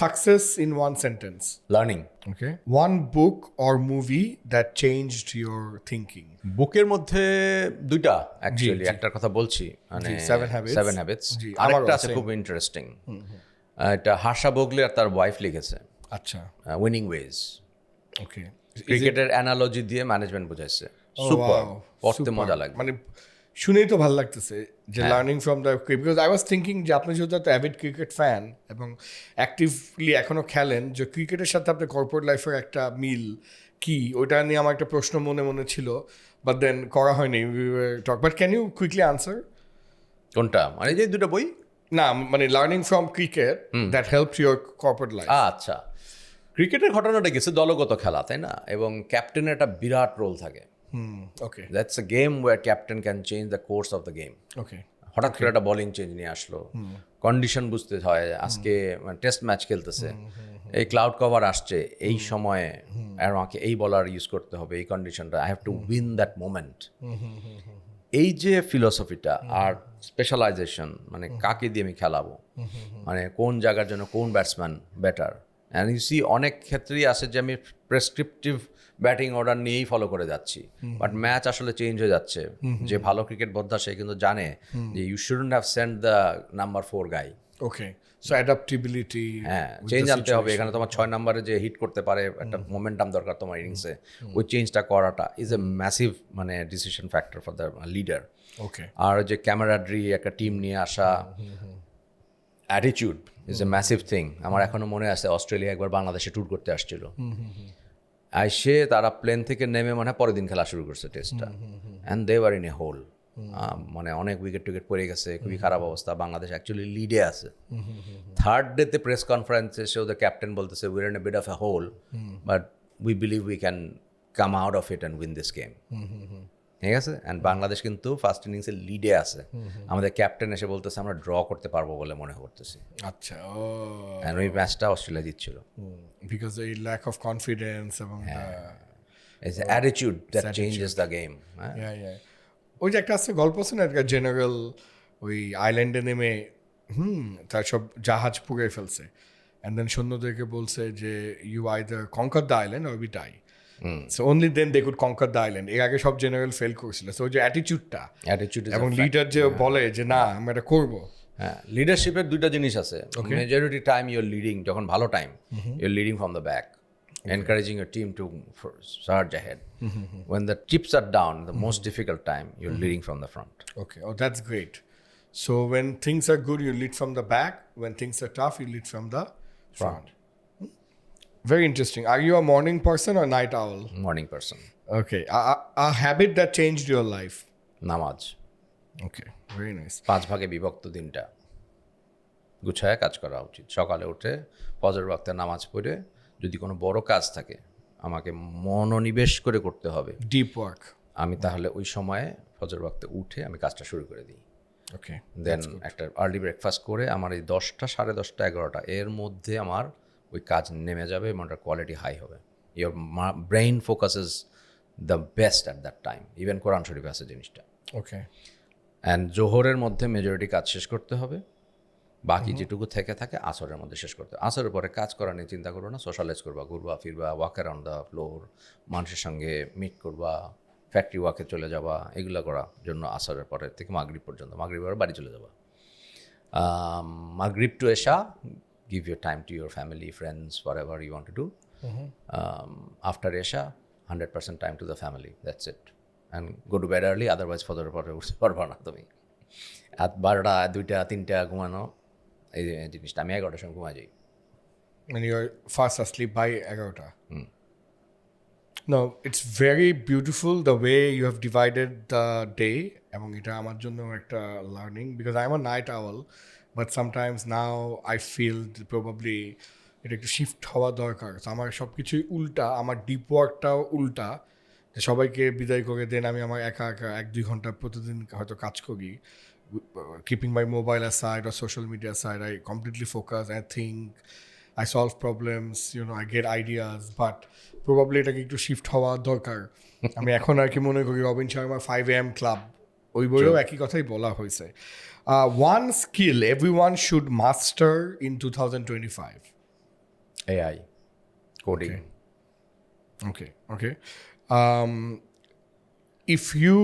success in one sentence. Learning. Okay, one book or movie that changed your thinking. বুকের মধ্যে দুইটা অ্যাকচুয়ালি, একটার কথা বলছি মানে Seven Habits. 7 হ্যাবিটস। জি, আরেকটা আমারও আছে same. খুব ইন্টারেস্টিং, এটা হার্ষা বোগলে আর তার ওয়াইফ লিখেছে, আচ্ছা, উইনিং ওয়েজ। ওকে। ক্রিকেটের অ্যানালজি দিয়ে ম্যানেজমেন্ট বোঝাইছে, সুপার, পড়তে মজা লাগে। মানে শুনেই তো ভালো লাগতেছে যে learning from the cricket, because I was thinking যে আপনি যেহেতু একটা অ্যাভিড ক্রিকেট ফ্যান এবং অ্যাক্টিভলি এখনও খেলেন, যে ক্রিকেটের সাথে আপনার কর্পোরেট লাইফের একটা মিল কি, ওইটা নিয়ে আমার একটা প্রশ্ন মনে মনে ছিল, বাট দেন করা হয়নি talk. But can you quickly answer? কোনটা মানে যে দুটো বই? না মানে learning from cricket that help your corporate life. আচ্ছা, ক্রিকেটের ঘটনাটা গেছে দলগত খেলা, তাই না? এবং ক্যাপ্টেনের একটা বিরাট রোল থাকে। Okay, that's a game where captain can change the course of the game. Okay, হঠাৎ করে একটা বোলিং চেঞ্জ নিয়ে আসলো, কন্ডিশন বুঝতে হয়, আজকে টেস্ট ম্যাচ খেলতেছে, এই ক্লাউড কভার আসছে, এই সময়ে আমাকে এই বলার ইউজ করতে হবে, এই কন্ডিশনটা, I have to win that moment. এই যে ফিলসফিটা আর স্পেশালাইজেশন, মানে কাকে দিয়ে আমি খেলাবো, মানে কোন জায়গার জন্য কোন batsman better. And you see অনেক ক্ষেত্রেই আসে যে আমি প্রেসক্রিপটিভ ব্যাটিং অর্ডার নিয়েই ফলো করে যাচ্ছি, বাট ম্যাচ আসলে চেঞ্জ হয়ে যাচ্ছে। যে ভালো ক্রিকেট বোদ্ধা সে কিন্তু জানে যে you shouldn't have send the number 4 guy. Okay, so adaptability, হ্যাঁ, চেঞ্জ আনতে হবে। এখানে তোমার 6 নম্বরে যে হিট করতে পারে, একটা মোমেন্টাম দরকার তোমার ইনিংসে, ওই চেঞ্জটা করাটা ইজ এ ম্যাসিভ মানে decision factor for the leader. Okay, আর যে ক্যামেরাড্রি, একটা টিম নিয়ে আসা, attitude is a massive thing. আমার এখনো মনে আছে অস্ট্রেলিয়া একবার বাংলাদেশে ট্যুর করতে আসছিল, আইসে তারা প্লেন থেকে নেমে মানে পরের দিন খেলা শুরু করছে টেস্টটা, and they were in a hole, মানে অনেক উইকেট টুইকেট পড়ে গেছে, খুবই খারাপ অবস্থা, বাংলাদেশ অ্যাকচুয়ালি লিডে আছে। থার্ড ডেতে প্রেস কনফারেন্সে এসে ওদের ক্যাপ্টেন বলতেছে we're in a bit of a hole, but we believe we can come out of it and win this game. ঠিক আছে, অ্যান্ড বাংলাদেশ কিন্তু ফার্স্ট ইনিংসে লিডে আছে, আমাদের ক্যাপ্টেন এসে বলতেছে আমরা ড্র করতে পারবো বলে মনে করতেছি। আচ্ছা, অ্যান্ড ওই ম্যাচটা অস্ট্রেলিয়া জিতছিল। বিকজ এই ল্যাক অফ কনফিডেন্স এবং it's attitude that changes the game. ওই যে একটা আছে গল্প আছে না, একটা জেনারেল ওই আইল্যান্ডে নেমে তার সব জাহাজ পুড়ে ফেলছে, অ্যান্ড দেন সৈন্যদেরকে বলছে যে you either conquer the island or we die. So only then they could conquer the island. এর আগে সব জেনারেল ফেল করেছিল। সো ওই যে অ্যাটিটিউডটা এবং লিডার যে বলে যে না আমরা এটা করবো। হ্যাঁ, লিডারশিপের দুইটা জিনিস আছে। মেজরিটি টাইম ইউর লিডিং, যখন ভালো time your leading from the back, encouraging your team to surge ahead. When the chips are down, the most difficult time, you're leading from the front. Okay, oh that's great. So when things are good, you lead from the back. When things are tough, you lead from the front. Very interesting. Are you a morning person or night owl? Morning person. Okay. A habit that changed your life. নামাজ Okay. Very nice. 5 ভাগে বিভক্ত দিনটা গুছায় কাজ করা উচিত। সকালে উঠে ফজর ওয়াক্তে নামাজ পড়ে যদি কোনো বড় কাজ থাকে আমাকে মনোনিবেশ করে করতে হবে, Deep work. আমি তাহলে ওই সময়ে ফজর ওয়াক্তে উঠে আমি কাজটা শুরু করে দিই। Okay. দেন একটা আর্লি ব্রেকফাস্ট করে আমার এই 10টা 10:30 11টা এর মধ্যে আমার ওই কাজ নেমে যাবে এবং ওটার কোয়ালিটি হাই হবে। Your brain focuses the best at that time. Even Quran শরীফ আছে জিনিসটা। Okay. অ্যান্ড জোহরের মধ্যে মেজরিটি কাজ শেষ করতে হবে, বাকি যেটুকু থেকে থাকে আসরের মধ্যে শেষ করতে হবে। আসরের পরে কাজ করা নিয়ে চিন্তা করবো না, সোশ্যালাইজ করবা, ঘুরবা ফিরবা, ওয়াক অ্যারাউন্ড দ্য ফ্লোর, মানুষের সঙ্গে মিট করবা, ফ্যাক্টরি ওয়াকে চলে যাবা, এগুলো করার জন্য আসরের পরে থেকে মাগরিব পর্যন্ত, মাগরিব পরে বাড়ি চলে যাবা। মাগরিব টু এশা, give your time to your family, friends, whatever you want to do. After Esha, 100% time to the family. That's it. And go to bed early, otherwise ফজরের পরে উঠতে পারবা না তুমি। 12টা 2টা 3টা ঘুমানো, এই জিনিসটা আমি 11টার সময় ঘুমাই যাই। And you're fast asleep by 11টা. No, it's very beautiful the way you have divided the day. এবং এটা আমার জন্য একটা learning because I'm a night owl, but sometimes now I feel probably এটা একটু শিফট হওয়া দরকার। তো আমার সব কিছুই উল্টা, আমার ডিপ ওয়ার্কটাও উল্টা, যে সবাইকে বিদায় করে দেন আমি আমার একা একা 1-2 ঘন্টা প্রতিদিন হয়তো কাজ করি, keeping my mobile aside or social media aside, I completely focus, I think, I solve problems, I get ideas, but probably এটাকে একটু শিফট হওয়া দরকার। আমি এখন আর কি মনে করি রবিন শর্মা 5 AM ক্লাব, ওই বইয়েও একই কথাই বলা হয়েছে। One skill everyone should master in 2025. AI, coding. Okay. If you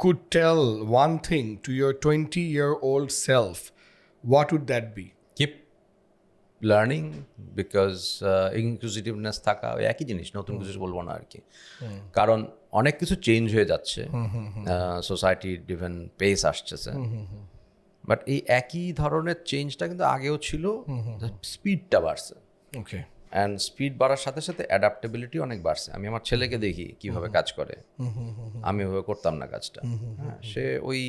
could tell one thing to your 20-year-old self, what would that be? Keep learning because inclusiveness থাকা ওই একই জিনিস, নতুন কিছু বলবো না আর কি। কারণ অনেক কিছু চেঞ্জ হয়ে যাচ্ছে, সোসাইটি ডিভেন পেস আসছে, বাট এই একই ধরনের চেঞ্জটা কিন্তু আগেও ছিল, স্পিডটা বাড়ছে। Okay. অ্যান্ড স্পিড বাড়ার সাথে সাথে অ্যাডাপ্টেবিলিটি অনেক বাড়ছে। আমি আমার ছেলেকে দেখি কিভাবে কাজ করে, আমি ওভাবে করতাম না কাজটা। হ্যাঁ, সে ওই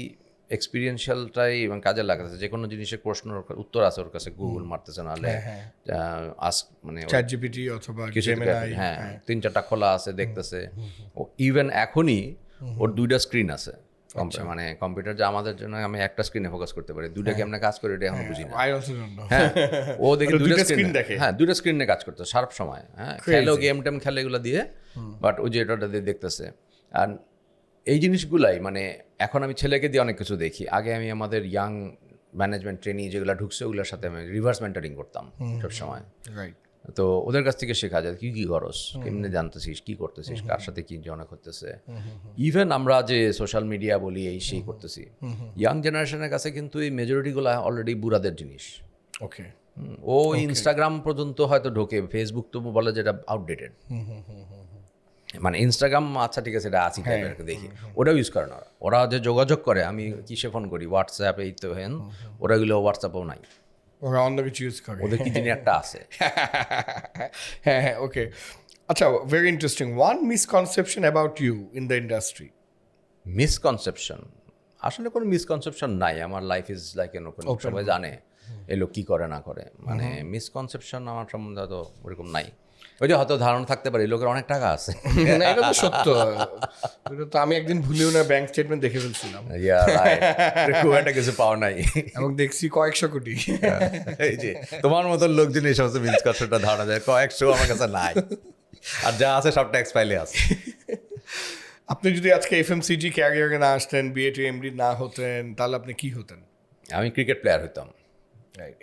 এক্সপিরিয়েন্সিয়ালটাই এবং কাজে লাগাতেছে। যে কোনো জিনিসের প্রশ্নের উত্তর আছে ওর কাছে, গুগল মারতেছে, নাহলে মানে ChatGPT অথবা কিছু Gemini, হ্যাঁ 3-4টা খোলা আছে, দেখতেছে। ও ইভেন এখনই ওর 2টা স্ক্রিন আছে, মানে কম্পিউটার যে আমাদের জন্য আমি একটা স্ক্রিনে ফোকাস করতে পারি, 2টা কেমনে কাজ করে এটা এখন বুঝি না। I also don't know. হ্যাঁ, ও দেখে 2টা স্ক্রিন দেখে। হ্যাঁ 2টা স্ক্রিনে কাজ করতে সার্প সময়। হ্যাঁ, খেলেও গেম টেম খেলে এগুলো দিয়ে, বাট ওই যে এটা দিয়ে দেখতেছে। আর এই জিনিসগুলাই মানে এখন আমি ছেলেকে দিয়ে অনেক কিছু দেখি। আগে আমি আমাদের ইয়াং ম্যানেজমেন্ট ট্রেনিং যেগুলো ঢুকছে ওগুলোর সাথে আমি রিভার্স মেন্টরিং করতাম সব সময়। Right. তো ওদের কাছ থেকে শেখা যায় কি করস, কেমনে জানতেছিস, কি করতেছিস, কার সাথে কি জনক হতেছে। ইভেন আমরা যে সোশ্যাল মিডিয়া বলি এই সেই করতেছি, ইয়াং জেনারেশনের কাছে কিন্তু এই মেজরিটিগুলো অলরেডি বুড়াদের জিনিস। Okay. ও ইনস্টাগ্রাম পর্যন্ত হয়তো ঢোকে, ফেসবুক তো বলে যেটা আউটডেটেড। মানে ইনস্টাগ্রাম আচ্ছা ঠিক আছে এটা আছি টাইপের দেখি, ওটাও ইউজ করে না ওরা। যে যোগাযোগ করে আমি কিসে ফোন করি, হোয়াটসঅ্যাপ, এই তো হেন, ওরাগুলো হোয়াটসঅ্যাপও নাই, ওরা অন্য কিছু ইউজ করে, ওদের কি জিনিস একটা আছে। হ্যাঁ, ওকে। আচ্ছা, very interesting. One misconception about you in the industry. Misconception, আসলে কোনো মিসকনসেপশন নাই। আমার life is like an open, সবাই জানে এই লোক কী করে না করে। মানে মিসকনসেপশন আমার সম্বন্ধে হয়তো ওরকম নাই। ওই যে হয়তো ধারণা থাকতে পারে লোকের অনেক টাকা আছে, এটা তো সত্য। এটা তো আমি একদিন ভুলেও না ব্যাংক স্টেটমেন্ট দেখে ফেলছিলাম, খুব একটা কিছু পাওয়া নাই, এবং দেখছি কয়েকশো কোটি। এই যে তোমার মতো লোকজন এই সমস্ত মিসকনসেপ্টটা ধারণা যায়, কয়েকশো আমার কাছে নাই, আর যা আছে সব ট্যাক্স ফাইলে আছে। আপনি যদি আজকে এফএমসিজি ক্যারিয়ারে না আসতেন, বিএটি এমডি না হতেন, তাহলে আপনি কি হতেন? আমি ক্রিকেট প্লেয়ার হইতাম।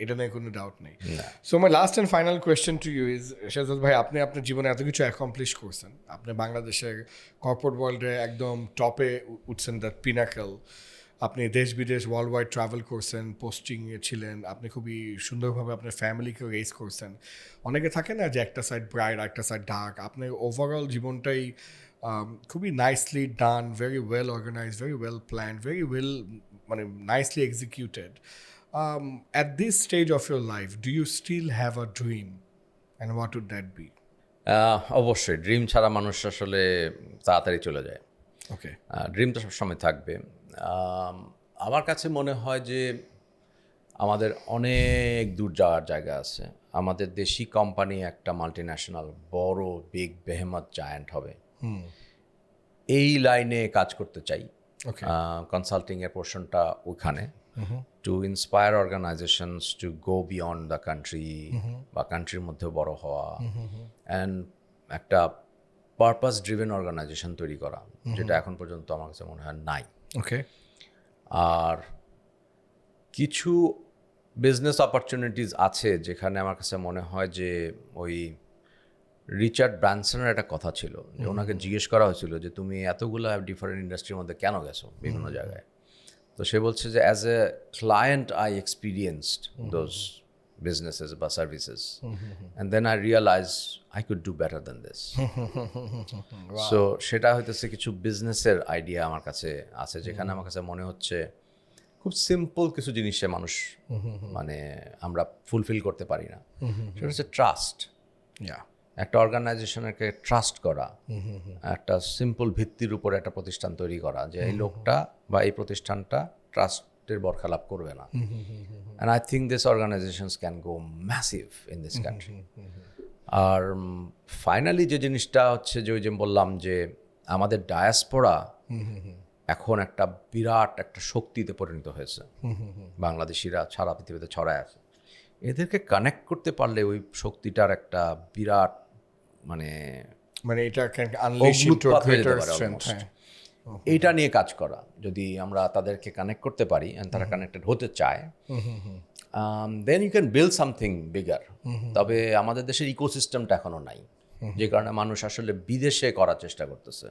এটা নিয়ে কোনো ডাউট নেই। So my last and final question to you is, Shehzad ভাই, আপনি আপনার জীবনে এত কিছু অ্যাকমপ্লিশ করছেন, আপনি বাংলাদেশের কর্পোরেট ওয়ার্ল্ডে একদম টপে উঠছেন, দ্যাট পিনাকেল। আপনি দেশ বিদেশ ওয়ার্ল্ড ওয়াইড ট্রাভেল করছেন, পোস্টিংয়ে ছিলেন, আপনি খুবই সুন্দরভাবে আপনার ফ্যামিলিকেও রেজ করছেন। অনেকে থাকে না যে একটা সাইড ব্রাইট একটা সাইড ডার্ক, আপনার ওভারঅল জীবনটাই খুবই nicely done, very well organize, very well planned, very well মানে nicely executed. At this stage of your life, do you still have a dream, and what would that be? অবশ্যই dream ছাড়া মানুষ আসলে তাড়াতাড়ি চলে যায়। ওকে, ড্রিম তো সবসময় থাকবে। আমার কাছে মনে হয় যে আমাদের অনেক দূর যাওয়ার জায়গা আছে। আমাদের দেশি কোম্পানি একটা মাল্টিন্যাশনাল বড় বিগ বেহেমথ জায়ান্ট হবে, এই লাইনে কাজ করতে চাই। ওকে, কনসাল্টিংয়ের পোর্শনটা ওখানে, to inspire organisations to go beyond the country বা কান্ট্রির মধ্যে বড় হওয়া, অ্যান্ড একটা পারপাস ড্রিভেন অর্গানাইজেশন তৈরি করা, যেটা এখন পর্যন্ত আমার কাছে মনে হয় নাই। ওকে, আর কিছু বিজনেস অপরচুনিটিস আছে যেখানে আমার কাছে মনে হয় যে ওই রিচার্ড ব্রানসনের একটা কথা ছিল যে ওনাকে জিজ্ঞেস করা হয়েছিল যে তুমি এতগুলো ডিফারেন্ট ইন্ডাস্ট্রির মধ্যে কেন গেছো বিভিন্ন জায়গায়। তো সে বলছে যে as a client I experienced those businesses বা services, and then I realize I could do better than this. So সেটা হইতেছে কিছু বিজনেসের আইডিয়া আমার কাছে আছে, যেখানে আমার কাছে মনে হচ্ছে খুব সিম্পল কিছু জিনিসে মানুষ মানে আমরা ফুলফিল করতে পারি না। সেটা হচ্ছে ট্রাস্ট। একটা অর্গানাইজেশনকে ট্রাস্ট করা, একটা সিম্পল ভিত্তির উপর একটা প্রতিষ্ঠান তৈরি করা যে এই লোকটা বা এই প্রতিষ্ঠানটা ট্রাস্টের বরখেলাপ করবে না। And I think this organisations can go massive in this country. আর ফাইনালি যে জিনিসটা হচ্ছে যে ওই যে বললাম যে আমাদের ডায়াসপোরা এখন একটা বিরাট একটা শক্তিতে পরিণত হয়েছে, বাংলাদেশিরা সারা পৃথিবীতে ছড়ায় আছে। এদেরকে কানেক্ট করতে পারলে ওই শক্তিটার একটা বিরাট মানে এটা can unleash into a greater strength. এইটা নিয়ে কাজ করা, যদি আমরা তাদেরকে কানেক্ট করতে পারি and তারা কানেক্টেড হতে চায়, then you can build something bigger. তবে আমাদের দেশের ইকোসিস্টেমটা এখনো নাই, যে কারণে মানুষ আসলে বিদেশে করার চেষ্টা করতেছে।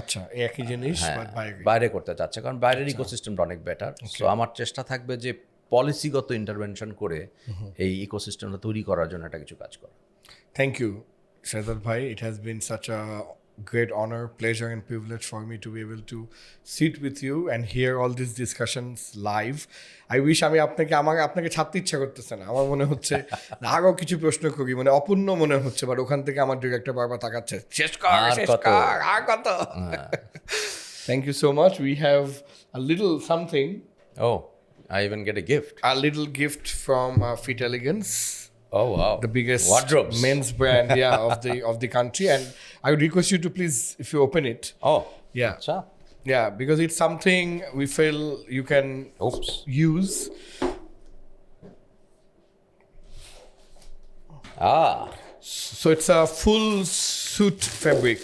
আচ্ছা, একই জিনিস but বাইরে। বাইরে করতে চাচ্ছে, কারণ বাইরের ইকোসিস্টেমটা অনেক বেটার। সো আমার চেষ্টা থাকবে যে পলিসিগত ইন্টারভেনশন করে এই ইকোসিস্টেমটা তৈরি করার জন্য একটা কিছু কাজ করা। Thank you, Shahzad bhai. It has been such a great honor, pleasure and privilege for me to be able to sit with you and hear all these discussions live. I wish আমি আপনাকে ছাড়তে ইচ্ছা করতেছে না। আমার মনে হচ্ছে আরও কিছু প্রশ্ন করি, অপূর্ণ মনে হচ্ছে, বাট ওখান থেকে আমার ডিরেক্টর বারবার তাকাচ্ছে, শেষ কর আর কত। Thank you so much. We have a little something. Oh, I even get a gift. A little gift from Fit Elegance. Oh wow. The biggest wardrobes men's brand of the country, and I would request you to please, if you open it. Oh Yeah. acha. Yeah, because it's something we feel you can use. So it's a full suit fabric.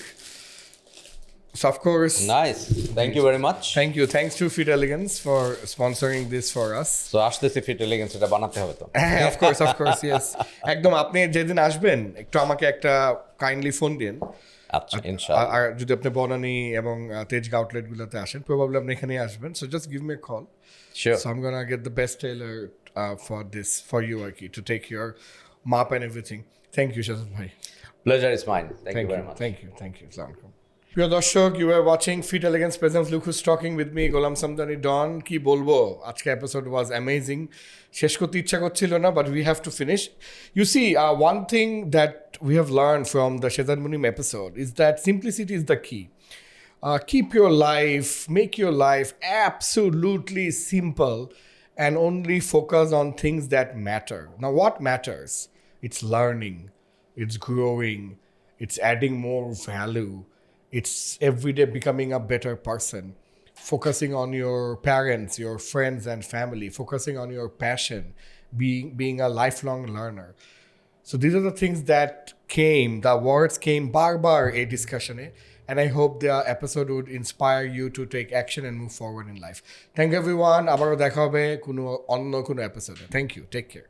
So of course, Nice. Thank you very much. thank you. Thanks to Fit Elegance for sponsoring this for us. So আসতেছি fit elegance, এটা বানাতে হবে তো। Of course, yes. একদম, আপনি যেদিন আসবেন একটু আমাকে একটা কাইন্ডলি ফোন দিন। আচ্ছা, ইনশাআল্লাহ। আর যদি আপনি বনানী এবং তেজগাঁও আউটলেটগুলোতে আসেন, প্রবাবলি আপনি এখানেই আসবেন। So just give me a call. Sure. So I'm gonna get the best tailor for you, Arki, to take your map and everything. Thank you, Shahzad bhai. Pleasure is mine. Thank you very much. Thank you. Assalamualaikum. প্রিয় দর্শক, you are watching fit elegance presents look who's talking with me, Golam Samdani Don. কি বলবো, আজকে episode was amazing. শেষ করতে ইচ্ছা করছিল না, but we have to finish. You see, one thing that we have learn from the Shezad Munim episode is that simplicity is the key. Keep your life, make your life absolutely simple, and only focus on things that matter. Now, what matters? It's learning, it's growing, it's adding more value. It's every day becoming a better person, focusing on your parents, your friends and family, focusing on your passion, being a lifelong learner. So these are the things that came, the words came bar a discussion, and I hope the episode would inspire you to take action and move forward in life. Thank you everyone. আবারও দেখা হবে কোনো অন্য কোনো episode. Thank you. Take care.